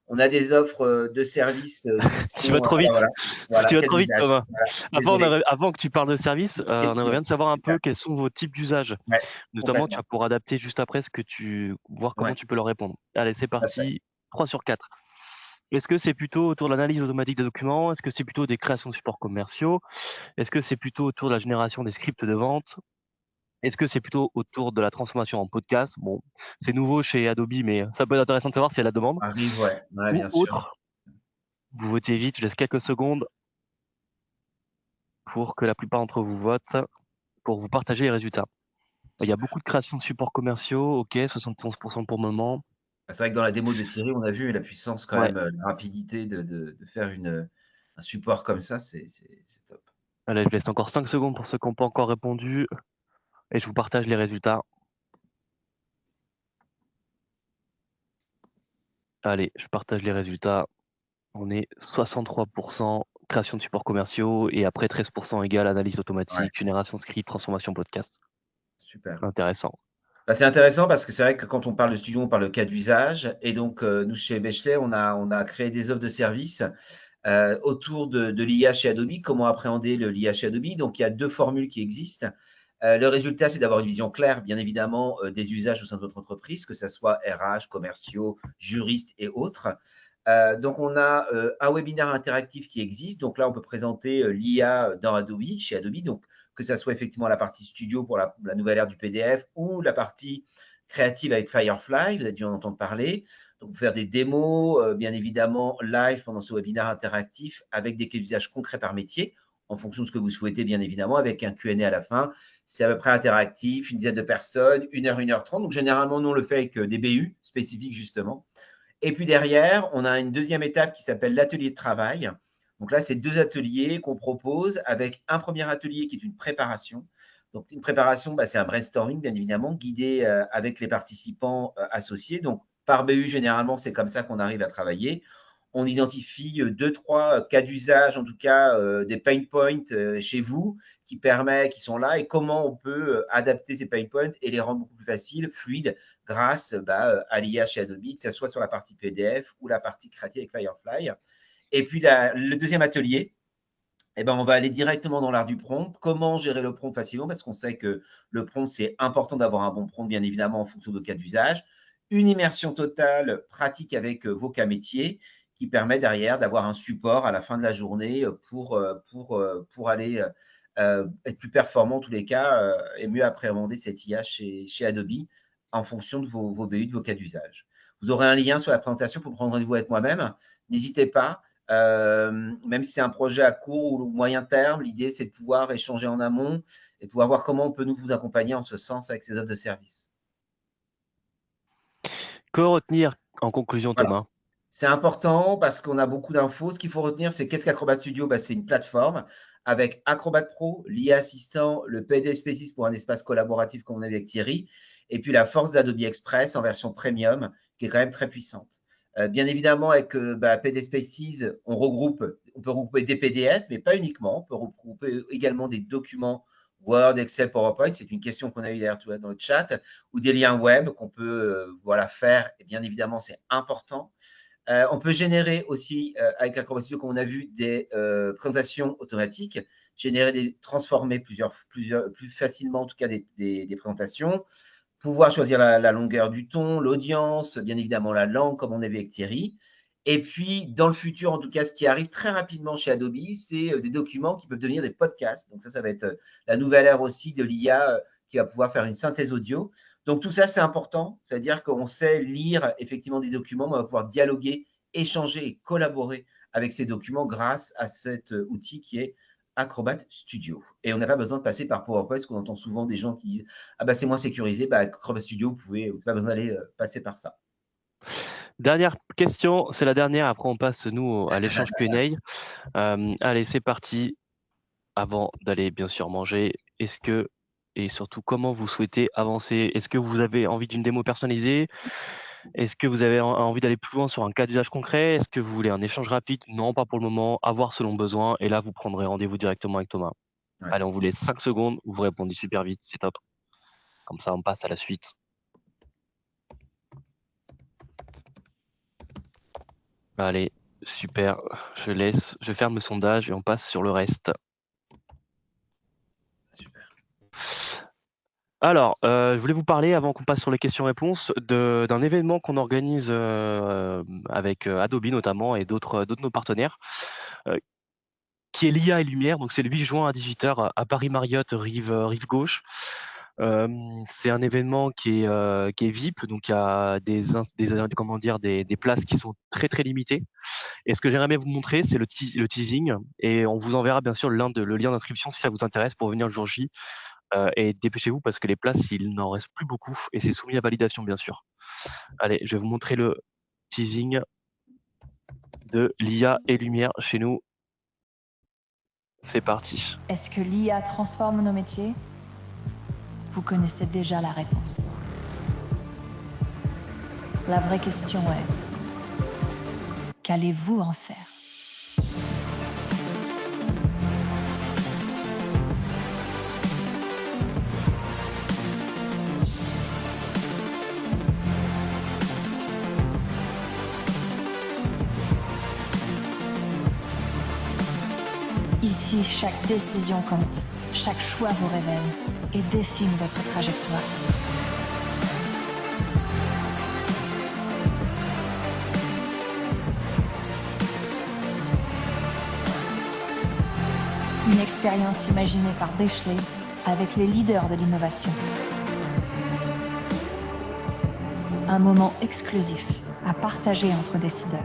On a des offres de services qui
Tu vas
sont,
trop vite.
voilà,
Tu vas
cas
trop vite,
d'usage.
Thomas.
Voilà, désolé.
Avant que tu parles de service, on aimerait
Question.
bien de savoir un
Super.
peu quels sont vos types d'usages.
Ouais,
Notamment, tu
complètement.
vas pouvoir adapter juste après voir comment
Ouais,
tu peux leur répondre. Allez, c'est
tout à fait.
parti, 3 sur 4. Est-ce que c'est plutôt autour de l'analyse automatique des documents? Est-ce que c'est plutôt des créations de supports commerciaux? Est-ce que c'est plutôt autour de la génération des scripts de vente? Est-ce que c'est plutôt autour de la transformation en podcast? Bon, c'est nouveau chez Adobe, mais ça peut être intéressant de savoir s'il y a la demande.
Arrive, ouais. Ouais,
Ou
bien sûr.
autre, vous votez vite, je laisse quelques secondes pour que la plupart d'entre vous votent, pour vous partager les résultats. Il y a beaucoup de créations de supports commerciaux, OK, 71% pour le moment.
C'est vrai que dans la démo de Thierry, on a vu la puissance quand
Ouais,
même, la rapidité de faire un support comme ça, c'est top.
allez, je laisse encore 5 secondes pour ceux qui n'ont pas encore répondu et je vous partage les résultats. Allez, je partage les résultats. On est 63% création de supports commerciaux et après 13% égale analyse
Ouais,
automatique, génération de script, transformation podcast.
super.
Intéressant.
C'est intéressant parce que c'est vrai que quand on parle de studio, on parle de cas d'usage et donc nous, chez Bechley, on a créé des offres de services autour de l'IA chez Adobe, comment appréhender l'IA chez Adobe. Donc, il y a 2 formules qui existent. Le résultat, c'est d'avoir une vision claire, bien évidemment, des usages au sein de votre entreprise, que ce soit RH, commerciaux, juristes et autres. Donc, on a un webinaire interactif qui existe. Donc là, on peut présenter l'IA dans Adobe, chez Adobe. Donc, que ça soit effectivement la partie studio pour la nouvelle ère du PDF ou la partie créative avec Firefly, vous avez dû en entendre parler. Donc, faire des démos, bien évidemment, live pendant ce webinaire interactif avec des cas d'usage concrets par métier, en fonction de ce que vous souhaitez, bien évidemment, avec un Q&A à la fin. C'est à peu près interactif, une dizaine de personnes, 1 heure 30. Donc, généralement, nous, on le fait avec des BU spécifiques, justement. Et puis derrière, on a une deuxième étape qui s'appelle l'atelier de travail. Donc là, c'est 2 ateliers qu'on propose avec un premier atelier qui est une préparation. Donc, une préparation, c'est un brainstorming, bien évidemment, guidé avec les participants associés. Donc, par BU, généralement, c'est comme ça qu'on arrive à travailler. On identifie 2-3 cas d'usage, en tout cas des pain points chez vous qui sont là et comment on peut adapter ces pain points et les rendre beaucoup plus faciles, fluides, grâce à l'IA chez Adobe, que ce soit sur la partie PDF ou la partie créative avec Firefly. Et puis, le deuxième atelier, eh ben, on va aller directement dans l'art du prompt. Comment gérer le prompt facilement? Parce qu'on sait que le prompt, c'est important d'avoir un bon prompt, bien évidemment, en fonction de vos cas d'usage. Une immersion totale pratique avec vos cas métiers qui permet derrière d'avoir un support à la fin de la journée pour aller être plus performant en tous les cas et mieux appréhender cette IA chez Adobe en fonction de vos BU, de vos cas d'usage. Vous aurez un lien sur la présentation pour prendre rendez-vous avec moi-même. N'hésitez pas. Même si c'est un projet à court ou moyen terme, l'idée, c'est de pouvoir échanger en amont et de pouvoir voir comment on peut nous vous accompagner en ce sens avec ces offres de services.
Que retenir en conclusion,
Voilà.
Thomas?
C'est important parce qu'on a beaucoup d'infos. Ce qu'il faut retenir, c'est qu'est-ce qu'Acrobat Studio? Bah, c'est une plateforme avec Acrobat Pro, l'IA Assistant, le PD Spaces pour un espace collaboratif comme on avait avec Thierry, et puis la force d'Adobe Express en version premium qui est quand même très puissante. Bien évidemment, avec PD Spaces, on peut regrouper des PDF, mais pas uniquement. On peut regrouper également des documents Word, Excel, PowerPoint. C'est une question qu'on a eue d'ailleurs dans le chat, ou des liens web qu'on peut faire. Et bien évidemment, c'est important. On peut générer aussi, avec Acrobat Studio, comme on a vu, des présentations automatiques, transformer plus facilement, en tout cas, des présentations, pouvoir choisir la longueur du ton, l'audience, bien évidemment la langue, comme on a vu avec Thierry. Et puis, dans le futur, en tout cas, ce qui arrive très rapidement chez Adobe, c'est des documents qui peuvent devenir des podcasts. Donc ça va être la nouvelle ère aussi de l'IA qui va pouvoir faire une synthèse audio. Donc tout ça, c'est important. C'est-à-dire qu'on sait lire effectivement des documents, mais on va pouvoir dialoguer, échanger et collaborer avec ces documents grâce à cet outil qui est Acrobat Studio. Et on n'a pas besoin de passer par PowerPoint, parce qu'on entend souvent des gens qui disent « Ah bah c'est moins sécurisé, Acrobat Studio, vous n'avez pas besoin d'aller passer par ça. »
Dernière question, c'est la dernière, après on passe, nous, à l'échange Q&A. Allez, c'est parti. Avant d'aller bien sûr manger, est-ce que et surtout comment vous souhaitez avancer? Est-ce que vous avez envie d'une démo personnalisée? Est-ce que vous avez envie d'aller plus loin sur un cas d'usage concret? Est-ce que vous voulez un échange rapide? Non, pas pour le moment, à voir selon besoin et là vous prendrez rendez-vous directement avec Thomas.
Ouais.
Allez, on vous laisse 5 secondes, vous répondez super vite, c'est top. Comme ça, on passe à la suite. Allez, super, je ferme le sondage et on passe sur le reste.
Super.
Alors, je voulais vous parler, avant qu'on passe sur les questions-réponses, d'un événement qu'on organise avec Adobe notamment et d'autres de nos partenaires, qui est l'IA et Lumière. Donc, c'est le 8 juin à 18h à Paris Marriott, rive gauche. C'est un événement qui est VIP, donc il y a des places qui sont très très limitées. Et ce que j'aimerais bien vous montrer, c'est le teasing, et on vous enverra bien sûr le lien d'inscription si ça vous intéresse pour venir le jour J. Et dépêchez-vous parce que les places, il n'en reste plus beaucoup et c'est soumis à validation, bien sûr. Allez, je vais vous montrer le teasing de l'IA et Lumière chez nous. C'est parti.
Est-ce que l'IA transforme nos métiers? Vous connaissez déjà la réponse. La vraie question est, qu'allez-vous en faire? Ici, chaque décision compte, chaque choix vous révèle et dessine votre trajectoire. Une expérience imaginée par Bechley avec les leaders de l'innovation. Un moment exclusif à partager entre décideurs.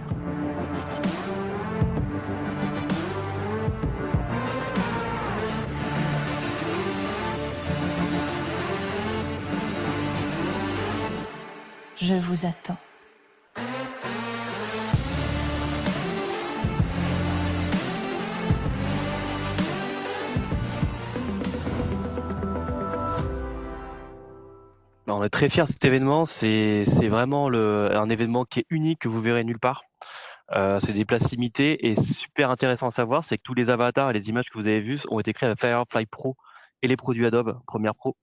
Je vous attends.
On est très fiers de cet événement. C'est vraiment un événement qui est unique, que vous verrez nulle part. C'est des places limitées et super intéressant à savoir, c'est que tous les avatars et les images que vous avez vues ont été créés avec Firefly Pro et les produits Adobe Premiere Pro.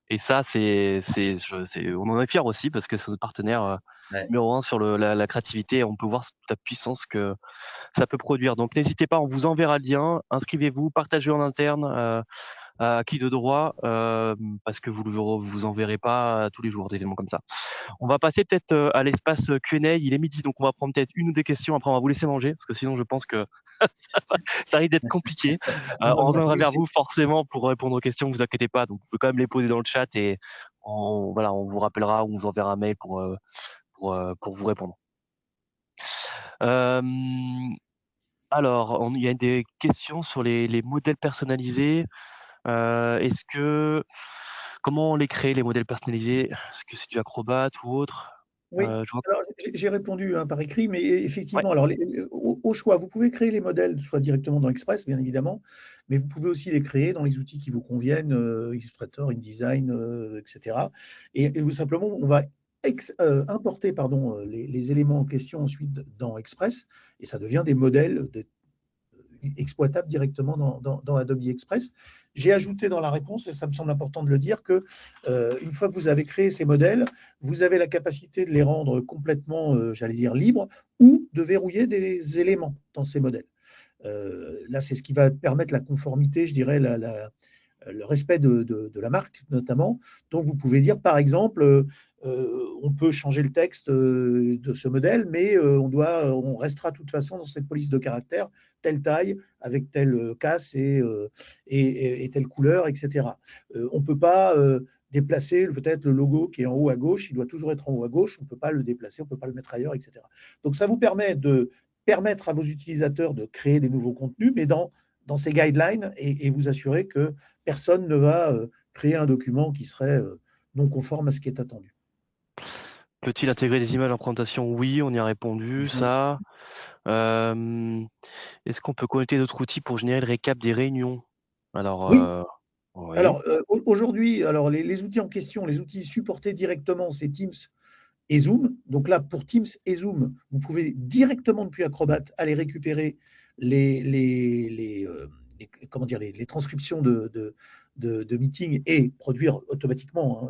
Et ça, on en est fiers aussi parce que c'est notre partenaire
Ouais.
numéro 1 sur la créativité. On peut voir la puissance que ça peut produire. Donc n'hésitez pas, on vous enverra le lien. Inscrivez-vous, partagez en interne à qui de droit parce que vous en verrez pas tous les jours des événements comme ça. On va passer peut-être à l'espace Q&A. Il est midi, donc on va prendre peut-être une ou deux questions. Après, on va vous laisser manger parce que sinon, je pense que ça risque d'être compliqué. On reviendra vers vous forcément pour répondre aux questions. Vous inquiétez pas. Donc, vous pouvez quand même les poser dans le chat et on vous rappellera ou on vous enverra un mail pour vous répondre. Alors, il y a des questions sur les modèles personnalisés. Comment on les crée, les modèles personnalisés? Est-ce que c'est du Acrobat ou autre?
Oui,
Je vois.
alors j'ai répondu par écrit, mais
Ouais.
effectivement, alors au choix, vous pouvez créer les modèles soit directement dans Express, bien évidemment, mais vous pouvez aussi les créer dans les outils qui vous conviennent, Illustrator, InDesign, etc. Et vous simplement, on va importer pardon, les éléments en question ensuite dans Express, et ça devient des modèles exploitable directement dans Adobe Express. J'ai ajouté dans la réponse, et ça me semble important de le dire, que une fois que vous avez créé ces modèles, vous avez la capacité de les rendre complètement, j'allais dire, libres ou de verrouiller des éléments dans ces modèles. Là, c'est ce qui va permettre la conformité, je dirais, le respect de la marque notamment. Donc, vous pouvez dire, par exemple, on peut changer le texte de ce modèle, mais on restera de toute façon dans cette police de caractère, telle taille, avec telle casse et telle couleur, etc. On ne peut pas déplacer peut-être le logo qui est en haut à gauche, il doit toujours être en haut à gauche, on ne peut pas le déplacer, on ne peut pas le mettre ailleurs, etc. Donc, ça vous permet de permettre à vos utilisateurs de créer des nouveaux contenus, mais dans ces guidelines et vous assurer que personne ne va créer un document qui serait non conforme à ce qui est attendu.
Peut-il intégrer des images en présentation? Oui, on y a répondu, ça. Est-ce qu'on peut connecter d'autres outils pour générer le récap des réunions? Alors,
Oui,
oui.
alors aujourd'hui, alors les outils en question, les outils supportés directement, c'est Teams et Zoom. Donc là, pour Teams et Zoom, vous pouvez directement depuis Acrobat aller récupérer comment dire, les transcriptions de meetings et produire automatiquement, hein,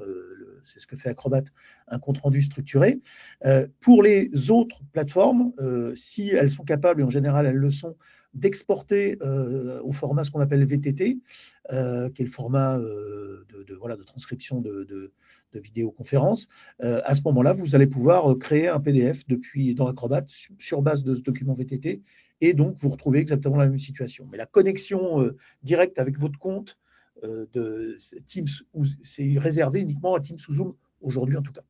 c'est ce que fait Acrobat, un compte-rendu structuré. Pour les autres plateformes, si elles sont capables, et en général elles le sont, d'exporter au format ce qu'on appelle VTT, qui est le format de transcription de vidéoconférence, à ce moment-là, vous allez pouvoir créer un PDF dans Acrobat sur base de ce document VTT et donc vous retrouvez exactement la même situation. Mais la connexion directe avec votre compte de Teams, c'est réservé uniquement à Teams ou Zoom aujourd'hui en tout cas.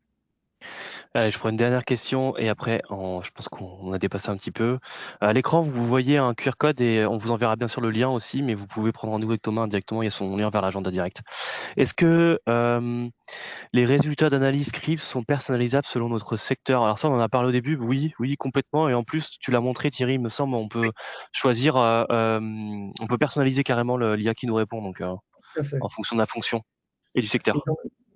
Allez, je prends une dernière question et après, je pense qu'on a dépassé un petit peu. À l'écran, vous voyez un QR code et on vous enverra bien sûr le lien aussi, mais vous pouvez prendre rendez-vous avec Thomas directement. Il y a son lien vers l'agenda direct. Est-ce que les résultats d'analyse Scribs sont personnalisables selon notre secteur? Alors ça, on en a parlé au début. Oui, complètement. Et en plus, tu l'as montré, Thierry, il me semble, on peut choisir, on peut personnaliser carrément l'IA qui nous répond, donc
Tout à fait.
en fonction de la fonction et du secteur.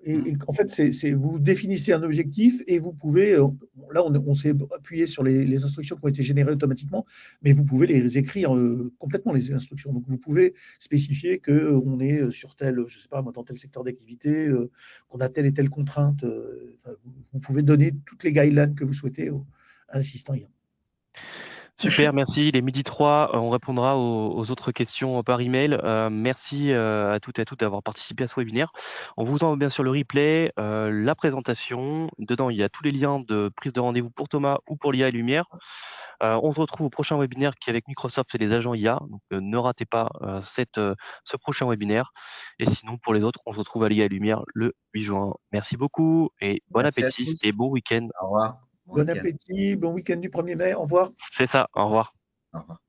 Et en fait, vous définissez un objectif et vous pouvez, là on s'est appuyé sur les instructions qui ont été générées automatiquement, mais vous pouvez les écrire complètement, les instructions. Donc vous pouvez spécifier qu'on est sur tel, je ne sais pas, dans tel secteur d'activité, qu'on a telle et telle contrainte. Vous pouvez donner toutes les guidelines que vous souhaitez à l'assistant IA.
Super, merci. Il est 12h03. On répondra aux autres questions par email. Merci à toutes et à tous d'avoir participé à ce webinaire. On vous envoie bien sûr le replay, la présentation. Dedans, il y a tous les liens de prise de rendez-vous pour Thomas ou pour l'IA et Lumière. On se retrouve au prochain webinaire qui est avec Microsoft et les agents IA. Donc, ne ratez pas ce prochain webinaire. Et sinon, pour les autres, on se retrouve à l'IA et Lumière le 8 juin. Merci beaucoup et bon
Merci à
appétit
tous.
et bon week-end.
Au revoir.
Bon appétit, bon week-end du 1er mai, au revoir.
C'est ça, au revoir.
Au revoir.